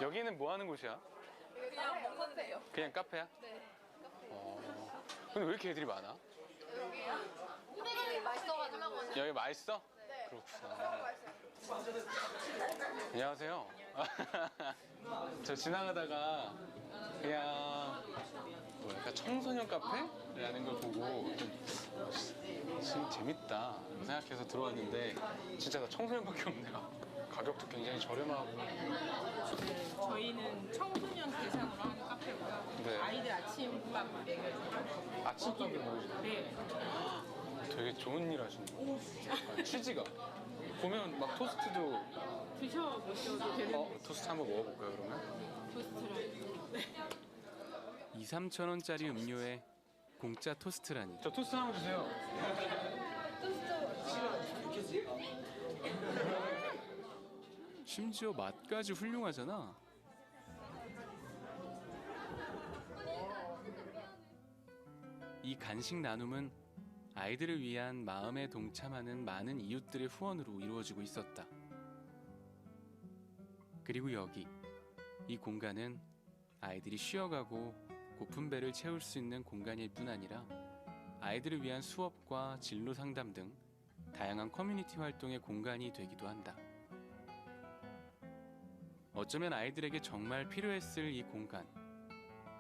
여기는 뭐 하는 곳이야? 그냥 카페요. 그냥 카페야? 네. 근데 왜 이렇게 애들이 많아? 여기 맛있어가지고. 여기 맛있어? 네. 그렇구나. 안녕하세요. 저 지나가다가 그냥 뭐랄까 청소년 카페라는 걸 보고 좀 재밌다 생각해서 들어왔는데 진짜 나 청소년밖에 없네요. 가격도 굉장히 저렴하고. 저희는 청소년 대상으로 하는 카페고요. 네. 아이들 아침밥 먹여줘요. 아침밥을 먹어요. 네. 되게 좋은 일 하시네요. 취지가 보면 막 토스트도 드셔보셔도 되는 토스트 한번 먹어볼까요 그러면? 토스트를. 2, 3천 원짜리 음료에 공짜 토스트라니. 저 토스트 한번 주세요. 심지어 맛까지 훌륭하잖아. 이 간식 나눔은 아이들을 위한 마음에 동참하는 많은 이웃들의 후원으로 이루어지고 있었다. 그리고 여기 이 공간은 아이들이 쉬어가고 고픈 배를 채울 수 있는 공간일 뿐 아니라 아이들을 위한 수업과 진로 상담 등 다양한 커뮤니티 활동의 공간이 되기도 한다. 어쩌면 아이들에게 정말 필요했을 이 공간,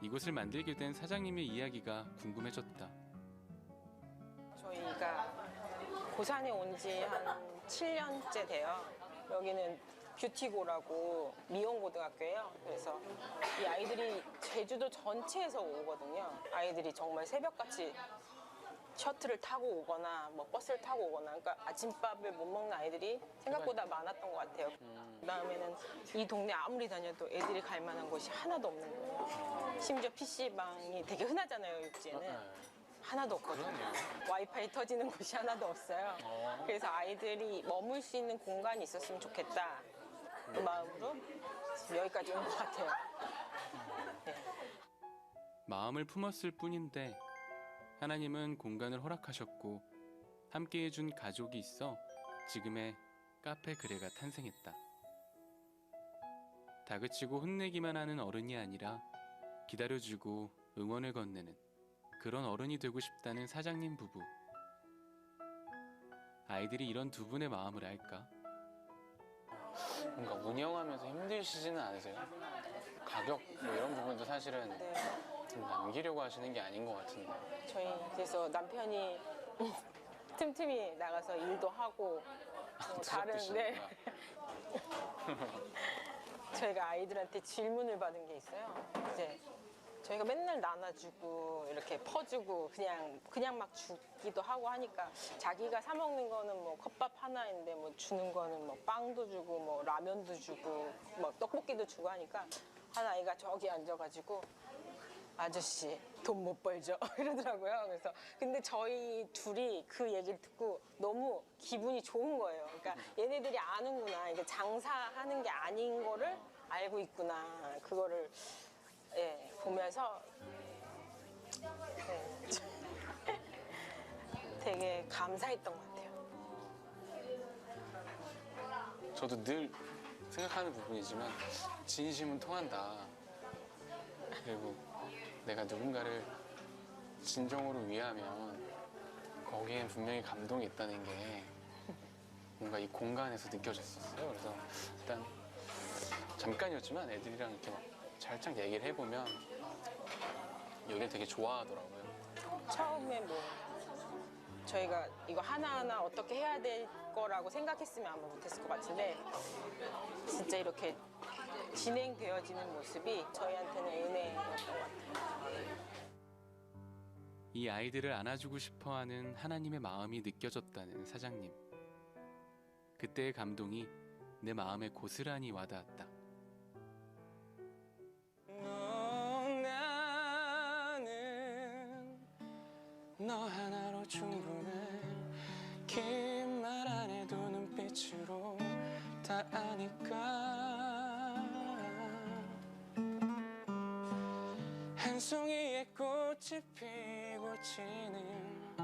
이곳을 만들게 된 사장님의 이야기가 궁금해졌다. 저희가 고산에 온 지 한 7년째 돼요. 여기는 뷰티고라고 미용고등학교예요. 그래서 이 아이들이 제주도 전체에서 오거든요. 아이들이 정말 새벽같이 셔틀을 타고 오거나 뭐 버스를 타고 오거나 그러니까 아침밥을 못 먹는 아이들이 생각보다 많았던 것 같아요. 그다음에는 이 동네 아무리 다녀도 애들이 갈 만한 곳이 하나도 없는 거예요. 심지어 PC방이 되게 흔하잖아요, 육지에는. 하나도 없거든요. 그러네요. 와이파이 터지는 곳이 하나도 없어요. 그래서 아이들이 머물 수 있는 공간이 있었으면 좋겠다. 그 마음으로 지금 여기까지 온 것 같아요. 네. 마음을 품었을 뿐인데 하나님은 공간을 허락하셨고 함께 해준 가족이 있어 지금의 카페 그레가 탄생했다. 다그치고 혼내기만 하는 어른이 아니라 기다려주고 응원을 건네는 그런 어른이 되고 싶다는 사장님 부부. 아이들이 이런 두 분의 마음을 알까? 뭔가 운영하면서 힘드시지는 않으세요? 가격 뭐 이런 부분도 사실은 네. 좀 남기려고 하시는 게 아닌 것 같은데. 저희 그래서 남편이 틈틈이 나가서 일도 하고 다른 네. 저희가 아이들한테 질문을 받은 게 있어요. 이제 저희가 맨날 나눠주고 이렇게 퍼주고 그냥 막 주기도 하고 하니까 자기가 사 먹는 거는 뭐 컵밥 하나인데 뭐 주는 거는 뭐 빵도 주고 뭐 라면도 주고 뭐 떡볶이도 주고 하니까 한 아이가 저기 앉아가지고 아저씨 돈 못 벌죠 이러더라고요. 그래서 근데 저희 둘이 그 얘기를 듣고 너무 기분이 좋은 거예요. 그러니까 얘네들이 아는구나. 이게 장사하는 게 아닌 거를 알고 있구나. 그거를 예, 보면서 네, 되게 감사했던 것 같아요. 저도 늘 생각하는 부분이지만 진심은 통한다. 그리고 내가 누군가를 진정으로 위하면 거기엔 분명히 감동이 있다는 게 뭔가 이 공간에서 느껴졌었어요. 그래서 일단 잠깐이었지만 애들이랑 이렇게 막 살짝 얘기를 해보면 여기를 되게 좋아하더라고요. 처음에 뭐 저희가 이거 하나하나 어떻게 해야 될 거라고 생각했으면 아마 못했을 것 같은데 진짜 이렇게 진행되어지는 모습이 저희한테는 은혜였던 것 같아요. 이 아이들을 안아주고 싶어하는 하나님의 마음이 느껴졌다는 사장님. 그때의 감동이 내 마음에 고스란히 와닿았다. 나는 너 하나로 충분해. 긴 말 안 해도 눈빛으로 다 아니까. 한 송이의 꽃이 피고 지는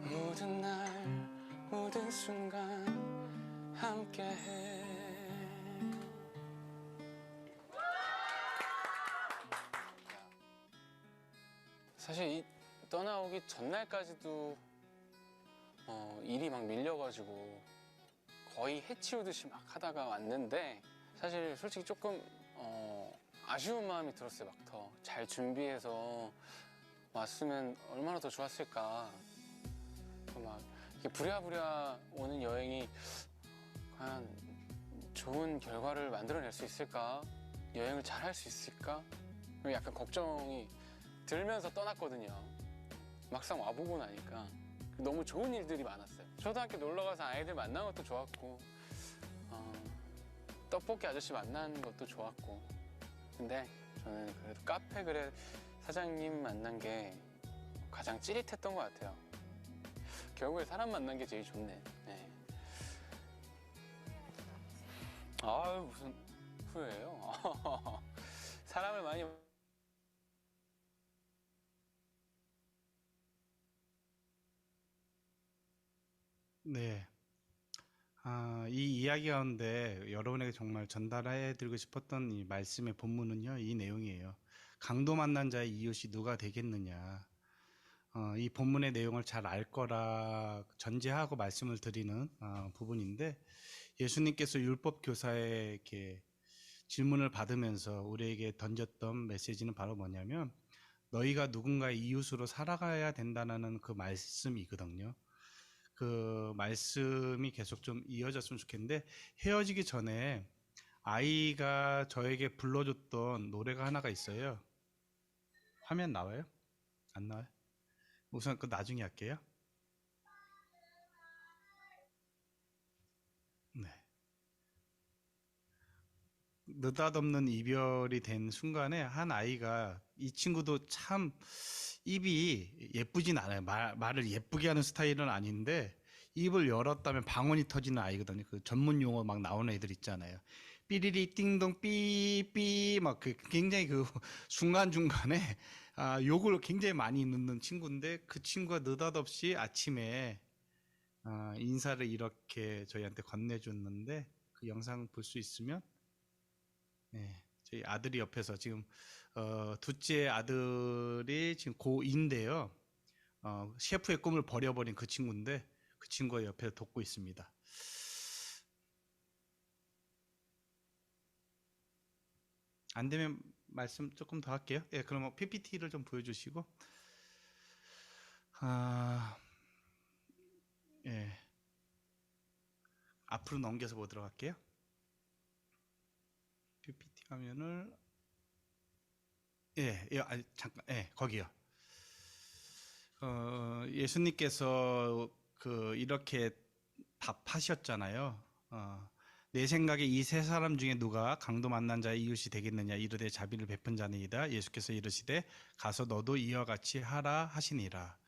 모든 날 모든 순간 함께해. 사실 이 떠나오기 전날까지도 일이 막 밀려가지고 거의 해치우듯이 막 하다가 왔는데 사실 솔직히 조금 아쉬운 마음이 들었어요. 막 더 잘 준비해서 왔으면 얼마나 더 좋았을까. 막 이렇게 부랴부랴 오는 여행이 과연 좋은 결과를 만들어낼 수 있을까? 여행을 잘 할 수 있을까? 약간 걱정이 들면서 떠났거든요. 막상 와보고 나니까 너무 좋은 일들이 많았어요. 초등학교 놀러 가서 아이들 만난 것도 좋았고 떡볶이 아저씨 만난 것도 좋았고 근데 저는 그래도 카페 그래 사장님 만난 게 가장 찌릿했던 것 같아요. 결국에 사람 만난 게 제일 좋네. 네. 아유 무슨 후회예요. 사람을 많이 네. 이 이야기 가운데 여러분에게 정말 전달해 드리고 싶었던 이 말씀의 본문은요, 이 내용이에요. 강도 만난 자의 이웃이 누가 되겠느냐. 이 본문의 내용을 잘 알 거라 전제하고 말씀을 드리는 부분인데, 예수님께서 율법 교사에게 질문을 받으면서 우리에게 던졌던 메시지는 바로 뭐냐면, 너희가 누군가의 이웃으로 살아가야 된다는 그 말씀이거든요. 그 말씀이 계속 좀 이어졌으면 좋겠는데, 헤어지기 전에 아이가 저에게 불러줬던 노래가 하나가 있어요. 화면 나와요? 안 나와요? 우선 그 나중에 할게요. 네. 느닷없는 이별이 된 순간에 한 아이가, 이 친구도 참 입이 예쁘진 않아요. 말을 예쁘게 하는 스타일은 아닌데 입을 열었다면 방언이 터지는 아이거든요. 그 전문 용어 막 나오는 애들 있잖아요. 삐리리 띵동 삐삐 막 그 굉장히 그 중간중간에 욕을 굉장히 많이 넣는 친구인데, 그 친구가 느닷없이 아침에 인사를 이렇게 저희한테 건네줬는데, 그 영상 볼 수 있으면, 네, 저희 아들이 옆에서 지금 둘째 아들이 지금 고2인데요. 셰프의 꿈을 버려버린 그 친구인데, 그 친구가 옆에 돕고 있습니다. 안 되면 말씀 조금 더 할게요. 예, 그럼 PPT를 좀 보여주시고, 예, 앞으로 넘겨서 보도록 할게요. PPT 화면을, 잠깐, 거기요. 예수님께서 이렇게 답하셨잖아요. 내 생각에 이 세 사람 중에 누가 강도 만난 자의 이웃이 되겠느냐, 이르되 자비를 베푼 자니이다. 예수께서 이르시되 가서 너도 이와 같이 하라 하시니라.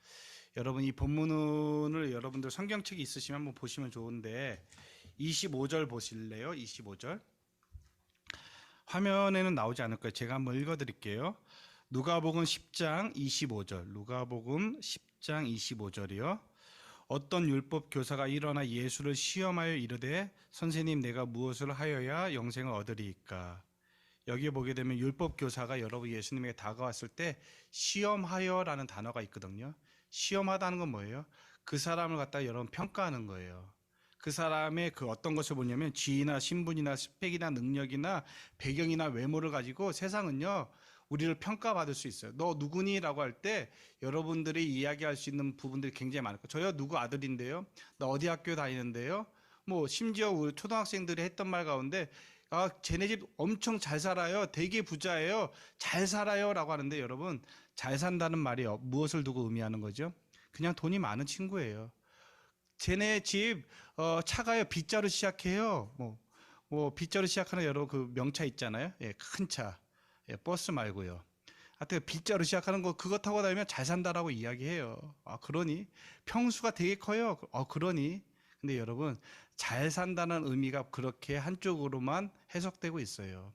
여러분, 이 본문을 여러분들 성경책이 있으시면 한번 보시면 좋은데, 25절 보실래요? 25절. 화면에는 나오지 않을 거예요. 제가 한번 읽어드릴게요. 누가복음 10장 25절. 누가복음 10장 25절이요. 어떤 율법 교사가 일어나 예수를 시험하여 이르되 선생님, 내가 무엇을 하여야 영생을 얻으리이까. 여기 보게 되면 율법 교사가 여러분 예수님에게 다가왔을 때 시험하여라는 단어가 있거든요. 시험하다는 건 뭐예요? 그 사람을 갖다 여러분 평가하는 거예요. 그 사람의 그 어떤 것을 보냐면 지위나 신분이나 스펙이나 능력이나 배경이나 외모를 가지고 세상은요, 우리를 평가받을 수 있어요. 너 누구니? 라고 할 때 여러분들이 이야기할 수 있는 부분들이 굉장히 많을 거예요. 저요, 누구 아들인데요? 나 어디 학교 다니는데요? 뭐 심지어 우리 초등학생들이 했던 말 가운데, 쟤네 집 엄청 잘 살아요. 되게 부자예요. 잘 살아요. 라고 하는데, 여러분, 잘 산다는 말이 무엇을 두고 의미하는 거죠? 그냥 돈이 많은 친구예요. 쟤네 집 차가요. B자로 시작해요. 뭐 B자로 시작하는 여러 그 명차 있잖아요. 예, 큰 차. 예, 버스 말고요. 하여튼 B자로 시작하는 거, 그거 타고 다니면 잘 산다라고 이야기해요. 그러니? 평수가 되게 커요. 그러니? 근데 여러분, 잘 산다는 의미가 그렇게 한쪽으로만 해석되고 있어요.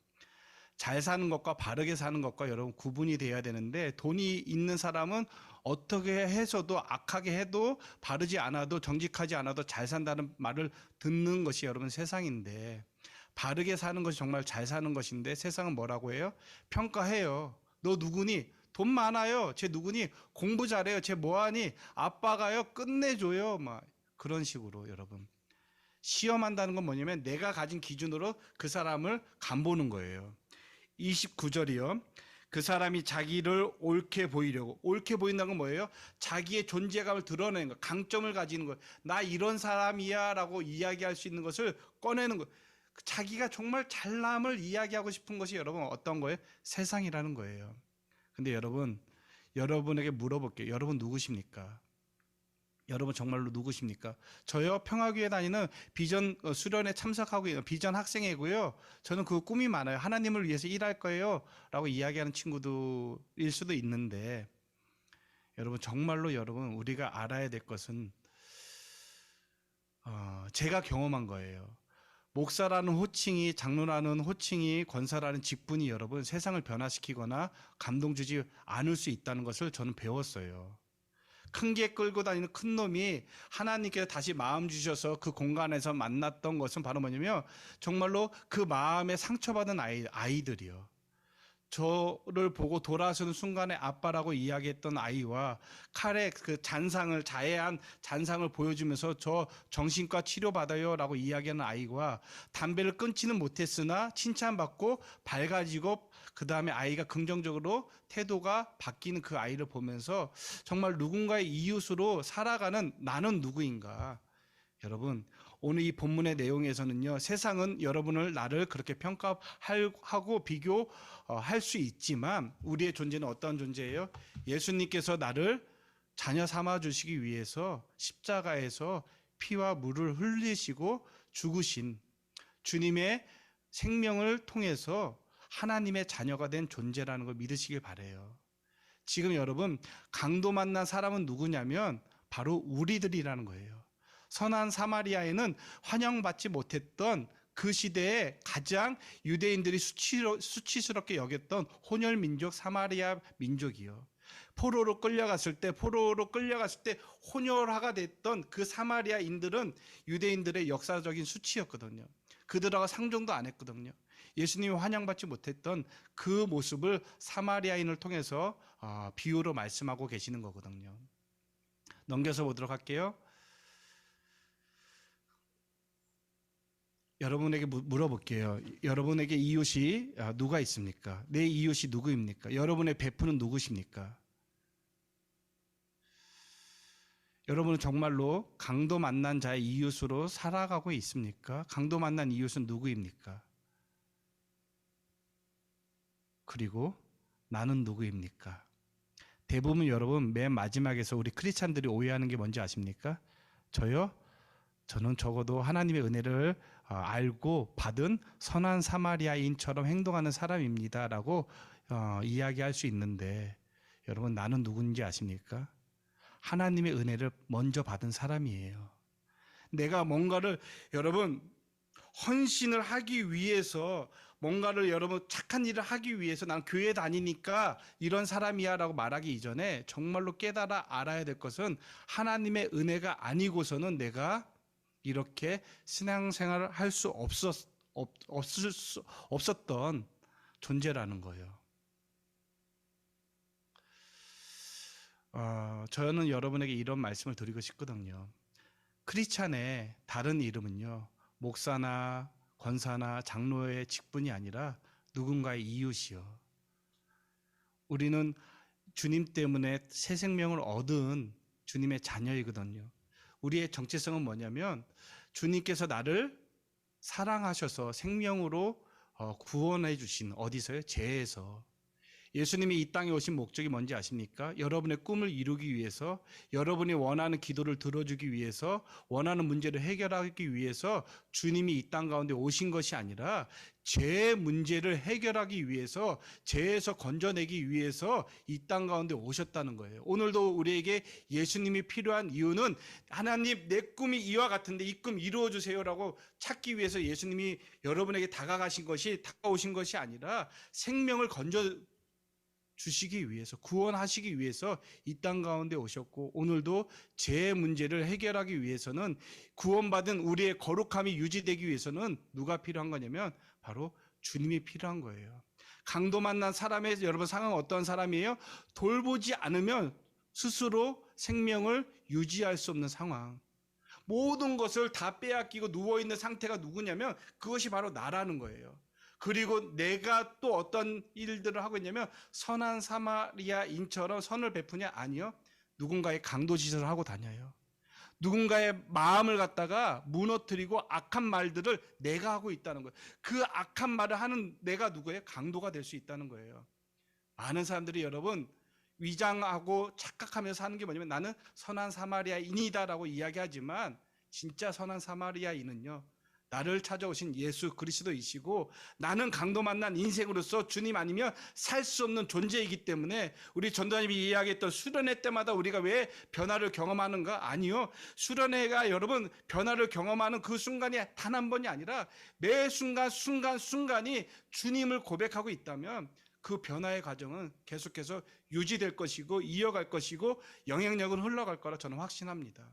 잘 사는 것과 바르게 사는 것과 여러분 구분이 돼야 되는데, 돈이 있는 사람은 어떻게 해서도, 악하게 해도, 바르지 않아도, 정직하지 않아도 잘 산다는 말을 듣는 것이 여러분 세상인데, 바르게 사는 것이 정말 잘 사는 것인데 세상은 뭐라고 해요? 평가해요. 너 누구니? 돈 많아요. 쟤 누구니? 공부 잘해요. 쟤 뭐하니? 아빠가요. 끝내줘요. 막 그런 식으로. 여러분, 시험한다는 건 뭐냐면 내가 가진 기준으로 그 사람을 간보는 거예요. 29절이요. 그 사람이 자기를 옳게 보이려고. 옳게 보인다는 건 뭐예요? 자기의 존재감을 드러내는 거, 강점을 가지는 거. 나 이런 사람이야 라고 이야기할 수 있는 것을 꺼내는 거. 자기가 정말 잘남을 이야기하고 싶은 것이 여러분 어떤 거예요? 세상이라는 거예요. 근데 여러분에게 물어볼게요. 여러분 누구십니까? 여러분 정말로 누구십니까? 저요, 평화교회 다니는 비전 수련회 참석하고 있는 비전 학생이고요. 저는 그 꿈이 많아요. 하나님을 위해서 일할 거예요 라고 이야기하는 친구들일 수도 있는데, 여러분 정말로 여러분 우리가 알아야 될 것은 제가 경험한 거예요. 목사라는 호칭이, 장로라는 호칭이, 권사라는 직분이 여러분 세상을 변화시키거나 감동 주지 않을 수 있다는 것을 저는 배웠어요. 큰 개 끌고 다니는 큰 놈이 하나님께서 다시 마음 주셔서 그 공간에서 만났던 것은 바로 뭐냐면 정말로 그 마음에 상처받은 아이들이요. 저를 보고 돌아서는 순간에 아빠라고 이야기했던 아이와 칼에 그 자해한 잔상을 보여주면서 저 정신과 치료받아요 라고 이야기하는 아이와 담배를 끊지는 못했으나 칭찬받고 밝아지고 그 다음에 아이가 긍정적으로 태도가 바뀌는 그 아이를 보면서 정말 누군가의 이웃으로 살아가는 나는 누구인가. 여러분, 오늘 이 본문의 내용에서는요, 세상은 여러분을, 나를 그렇게 평가하고 비교할 수 있지만 우리의 존재는 어떤 존재예요? 예수님께서 나를 자녀 삼아 주시기 위해서 십자가에서 피와 물을 흘리시고 죽으신 주님의 생명을 통해서 하나님의 자녀가 된 존재라는 걸 믿으시길 바래요. 지금 여러분 강도 만난 사람은 누구냐면 바로 우리들이라는 거예요. 선한 사마리아에는 환영받지 못했던 그 시대에 가장 유대인들이 수치스럽게 여겼던 혼혈 민족 사마리아 민족이요. 포로로 끌려갔을 때 혼혈화가 됐던 그 사마리아인들은 유대인들의 역사적인 수치였거든요. 그들하고 상종도 안 했거든요. 예수님이 환영받지 못했던 그 모습을 사마리아인을 통해서 비유로 말씀하고 계시는 거거든요. 넘겨서 보도록 할게요. 여러분에게 물어볼게요. 여러분에게 이웃이 누가 있습니까? 내 이웃이 누구입니까? 여러분의 베프는 누구십니까? 여러분은 정말로 강도 만난 자의 이웃으로 살아가고 있습니까? 강도 만난 이웃은 누구입니까? 그리고 나는 누구입니까? 대부분 여러분 맨 마지막에서 우리 크리스찬들이 오해하는 게 뭔지 아십니까? 저요? 저는 적어도 하나님의 은혜를 알고 받은 선한 사마리아인처럼 행동하는 사람입니다라고 이야기할 수 있는데 여러분 나는 누군지 아십니까? 하나님의 은혜를 먼저 받은 사람이에요. 내가 뭔가를 여러분 헌신을 하기 위해서 뭔가를 여러분 착한 일을 하기 위해서 난 교회 다니니까 이런 사람이야 라고 말하기 이전에 정말로 깨달아 알아야 될 것은 하나님의 은혜가 아니고서는 내가 이렇게 신앙생활을 할 수 없었던 존재라는 거예요. 저는 여러분에게 이런 말씀을 드리고 싶거든요. 크리스찬의 다른 이름은요, 목사나 권사나 장로의 직분이 아니라 누군가의 이웃이요. 우리는 주님 때문에 새 생명을 얻은 주님의 자녀이거든요. 우리의 정체성은 뭐냐면 주님께서 나를 사랑하셔서 생명으로 구원해 주신 어디서요? 죄에서. 예수님이 이 땅에 오신 목적이 뭔지 아십니까? 여러분의 꿈을 이루기 위해서, 여러분이 원하는 기도를 들어주기 위해서, 원하는 문제를 해결하기 위해서 주님이 이 땅 가운데 오신 것이 아니라 죄의 문제를 해결하기 위해서, 죄에서 건져내기 위해서 이 땅 가운데 오셨다는 거예요. 오늘도 우리에게 예수님이 필요한 이유는 하나님 내 꿈이 이와 같은데 이 꿈 이루어주세요라고 찾기 위해서 예수님이 여러분에게 다가오신 것이 아니라 생명을 건져 주시기 위해서, 구원하시기 위해서 이 땅 가운데 오셨고, 오늘도 죄의 문제를 해결하기 위해서는, 구원받은 우리의 거룩함이 유지되기 위해서는 누가 필요한 거냐면 바로 주님이 필요한 거예요. 강도 만난 사람의 여러분 상황은 어떤 사람이에요? 돌보지 않으면 스스로 생명을 유지할 수 없는 상황. 모든 것을 다 빼앗기고 누워있는 상태가 누구냐면 그것이 바로 나라는 거예요. 그리고 내가 또 어떤 일들을 하고 있냐면 선한 사마리아인처럼 선을 베푸냐? 아니요. 누군가의 강도짓을 하고 다녀요. 누군가의 마음을 갖다가 무너뜨리고 악한 말들을 내가 하고 있다는 거예요. 그 악한 말을 하는 내가 누구예요? 강도가 될 수 있다는 거예요. 많은 사람들이 여러분 위장하고 착각하면서 하는 게 뭐냐면 나는 선한 사마리아인이다라고 이야기하지만 진짜 선한 사마리아인은요, 나를 찾아오신 예수 그리스도이시고 나는 강도 만난 인생으로서 주님 아니면 살 수 없는 존재이기 때문에 우리 전도사님이 이야기했던 수련회 때마다 우리가 왜 변화를 경험하는가? 아니요. 수련회가 여러분 변화를 경험하는 그 순간이 단 한 번이 아니라 매 순간이 주님을 고백하고 있다면 그 변화의 과정은 계속해서 유지될 것이고 이어갈 것이고 영향력은 흘러갈 거라 저는 확신합니다.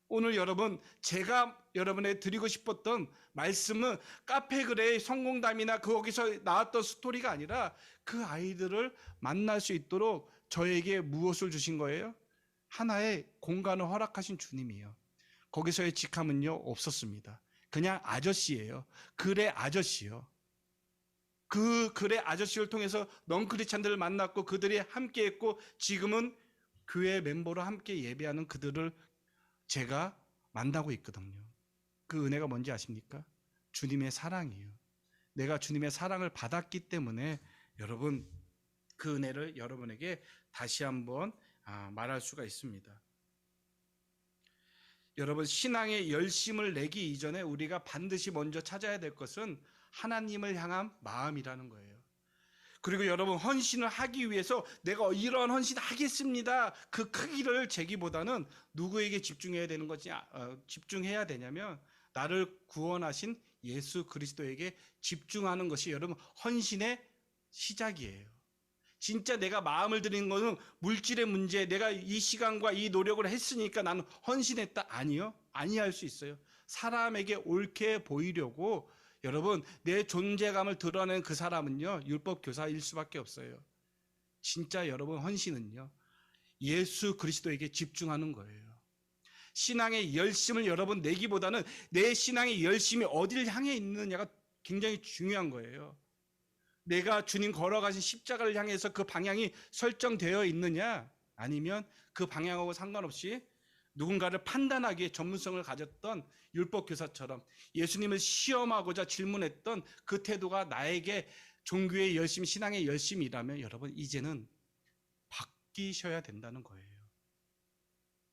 오늘 여러분 제가 여러분에게 드리고 싶었던 말씀은 카페그레의 성공담이나 거기서 나왔던 스토리가 아니라 그 아이들을 만날 수 있도록 저에게 무엇을 주신 거예요? 하나의 공간을 허락하신 주님이에요. 거기서의 직함은요 없었습니다. 그냥 아저씨예요. 글의 아저씨요. 그 글의 아저씨를 통해서 넌크리스찬들을 만났고 그들이 함께했고 지금은 교회 멤버로 함께 예배하는 그들을 제가 만나고 있거든요. 그 은혜가 뭔지 아십니까? 주님의 사랑이에요. 내가 주님의 사랑을 받았기 때문에 여러분 그 은혜를 여러분에게 다시 한번 말할 수가 있습니다. 여러분, 신앙의 열심을 내기 이전에 우리가 반드시 먼저 찾아야 될 것은 하나님을 향한 마음이라는 거예요. 그리고 여러분, 헌신을 하기 위해서 내가 이런 헌신 하겠습니다, 그 크기를 재기보다는 누구에게 집중해야 되는 거지? 집중해야 되냐면 나를 구원하신 예수 그리스도에게 집중하는 것이 여러분 헌신의 시작이에요. 진짜 내가 마음을 들이는 것은 물질의 문제, 내가 이 시간과 이 노력을 했으니까 나는 헌신했다. 아니요. 아니할 수 있어요. 사람에게 옳게 보이려고 여러분 내 존재감을 드러낸 그 사람은요 율법 교사일 수밖에 없어요. 진짜 여러분 헌신은요 예수 그리스도에게 집중하는 거예요. 신앙의 열심을 여러분 내기보다는 내 신앙의 열심이 어디를 향해 있느냐가 굉장히 중요한 거예요. 내가 주님 걸어가신 십자가를 향해서 그 방향이 설정되어 있느냐, 아니면 그 방향하고 상관없이 누군가를 판단하기에 전문성을 가졌던 율법 교사처럼 예수님을 시험하고자 질문했던 그 태도가 나에게 종교의 열심, 신앙의 열심이라면 여러분 이제는 바뀌셔야 된다는 거예요.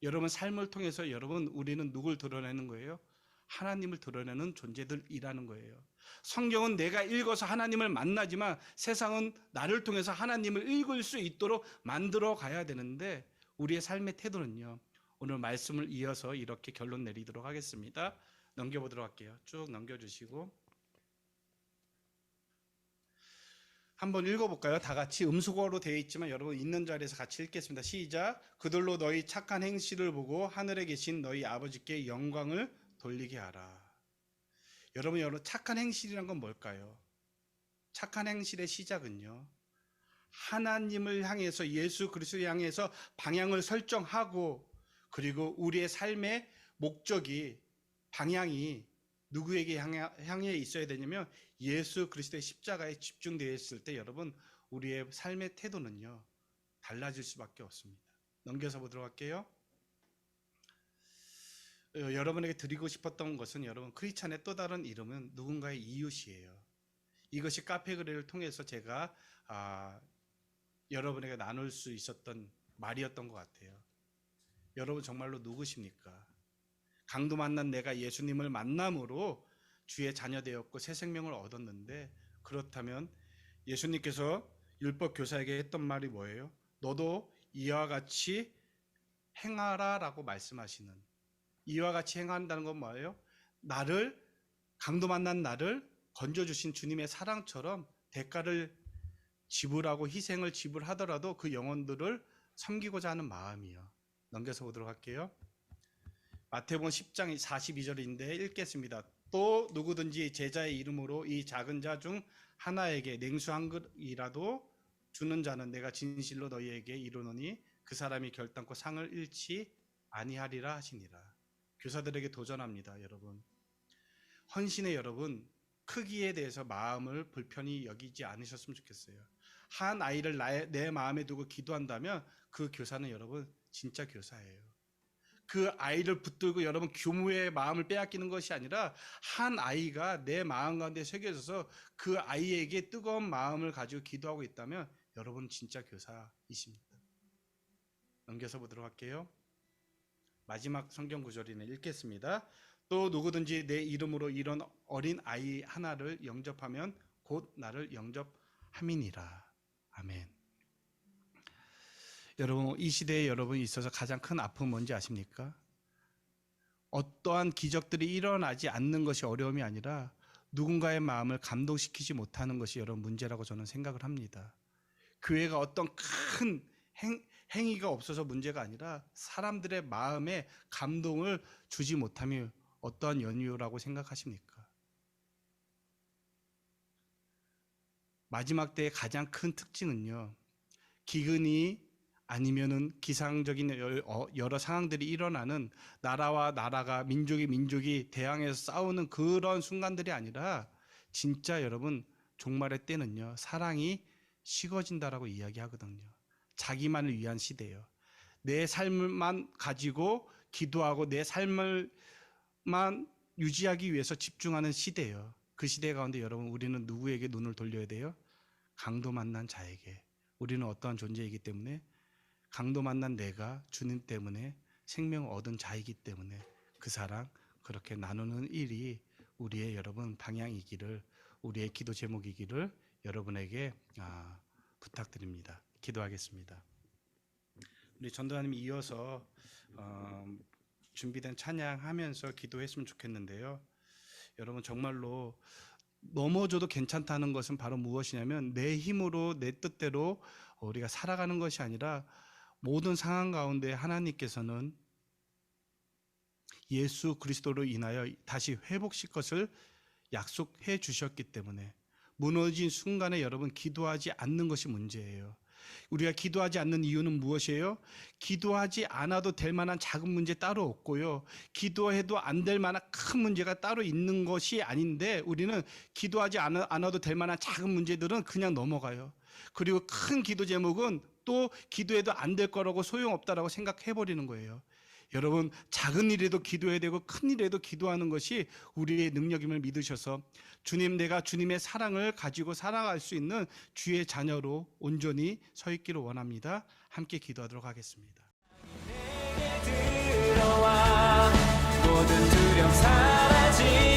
여러분 삶을 통해서 여러분 우리는 누굴 드러내는 거예요? 하나님을 드러내는 존재들이라는 거예요. 성경은 내가 읽어서 하나님을 만나지만 세상은 나를 통해서 하나님을 읽을 수 있도록 만들어 가야 되는데 우리의 삶의 태도는요. 오늘 말씀을 이어서 이렇게 결론 내리도록 하겠습니다. 넘겨보도록 할게요. 쭉 넘겨주시고 한번 읽어볼까요? 다 같이 음수거로 되어 있지만 여러분 있는 자리에서 같이 읽겠습니다. 시작. 그들로 너희 착한 행실을 보고 하늘에 계신 너희 아버지께 영광을 돌리게 하라. 여러분 착한 행실이란 건 뭘까요? 착한 행실의 시작은요. 하나님을 향해서 예수 그리스도를 향해서 방향을 설정하고 그리고 우리의 삶의 목적이 방향이 누구에게 향해 있어야 되냐면 예수 그리스도의 십자가에 집중되어 있을 때 여러분 우리의 삶의 태도는요 달라질 수밖에 없습니다. 넘겨서 보도록 할게요. 여러분에게 드리고 싶었던 것은 여러분 크리스찬의 또 다른 이름은 누군가의 이웃이에요. 이것이 카페그레를 통해서 제가 여러분에게 나눌 수 있었던 말이었던 것 같아요. 여러분 정말로 누구십니까? 강도 만난 내가 예수님을 만남으로 주의 자녀 되었고 새 생명을 얻었는데 그렇다면 예수님께서 율법 교사에게 했던 말이 뭐예요? 너도 이와 같이 행하라 라고 말씀하시는, 이와 같이 행한다는 건 뭐예요? 나를 강도 만난 나를 건져주신 주님의 사랑처럼 대가를 지불하고 희생을 지불하더라도 그 영혼들을 섬기고자 하는 마음이요. 넘겨서 보도록 할게요. 마태복음 10장 42절인데 읽겠습니다. 또 누구든지 제자의 이름으로 이 작은 자 중 하나에게 냉수 한 그릇이라도 주는 자는 내가 진실로 너희에게 이르노니 그 사람이 결단코 상을 잃지 아니하리라 하시니라. 교사들에게 도전합니다. 여러분 헌신의 여러분 크기에 대해서 마음을 불편히 여기지 않으셨으면 좋겠어요. 한 아이를 내 마음에 두고 기도한다면 그 교사는 여러분 진짜 교사예요. 그 아이를 붙들고 여러분 교무의 마음을 빼앗기는 것이 아니라 한 아이가 내 마음 가운데 새겨져서 그 아이에게 뜨거운 마음을 가지고 기도하고 있다면 여러분 진짜 교사이십니다. 넘겨서 보도록 할게요. 마지막 성경 구절이네 읽겠습니다. 또 누구든지 내 이름으로 이런 어린 아이 하나를 영접하면 곧 나를 영접함이니라. 아멘. 여러분 이 시대에 여러분이 있어서 가장 큰 아픔은 뭔지 아십니까? 어떠한 기적들이 일어나지 않는 것이 어려움이 아니라 누군가의 마음을 감동시키지 못하는 것이 여러분 문제라고 저는 생각을 합니다. 교회가 어떤 큰 행위가 없어서 문제가 아니라 사람들의 마음에 감동을 주지 못함이 어떠한 연유라고 생각하십니까? 마지막 때의 가장 큰 특징은요. 기근이 아니면은 기상적인 여러 상황들이 일어나는 나라와 나라가 민족이 대항해서 싸우는 그런 순간들이 아니라 진짜 여러분 종말의 때는요. 사랑이 식어진다라고 이야기하거든요. 자기만을 위한 시대예요. 내 삶만 가지고 기도하고 내 삶을만 유지하기 위해서 집중하는 시대예요. 그 시대 가운데 여러분 우리는 누구에게 눈을 돌려야 돼요? 강도 만난 자에게. 우리는 어떠한 존재이기 때문에 강도 만난 내가 주님 때문에 생명을 얻은 자이기 때문에 그 사랑 그렇게 나누는 일이 우리의 여러분 방향이기를, 우리의 기도 제목이기를 여러분에게 부탁드립니다. 기도하겠습니다. 우리 전도사님이 이어서 준비된 찬양하면서 기도했으면 좋겠는데요. 여러분 정말로 넘어져도 괜찮다는 것은 바로 무엇이냐면 내 힘으로 내 뜻대로 우리가 살아가는 것이 아니라 모든 상황 가운데 하나님께서는 예수 그리스도로 인하여 다시 회복시킬 것을 약속해 주셨기 때문에 무너진 순간에 여러분 기도하지 않는 것이 문제예요. 우리가 기도하지 않는 이유는 무엇이에요? 기도하지 않아도 될 만한 작은 문제 따로 없고요. 기도해도 안 될 만한 큰 문제가 따로 있는 것이 아닌데 우리는 기도하지 않아도 될 만한 작은 문제들은 그냥 넘어가요. 그리고 큰 기도 제목은 또 기도해도 안 될 거라고 소용없다라고 생각해 버리는 거예요. 여러분 작은 일에도 기도해야 되고 큰 일에도 기도하는 것이 우리의 능력임을 믿으셔서 주님, 내가 주님의 사랑을 가지고 살아갈 수 있는 주의 자녀로 온전히 서 있기를 원합니다. 함께 기도하도록 하겠습니다. 들어와 모든 두려움 사라지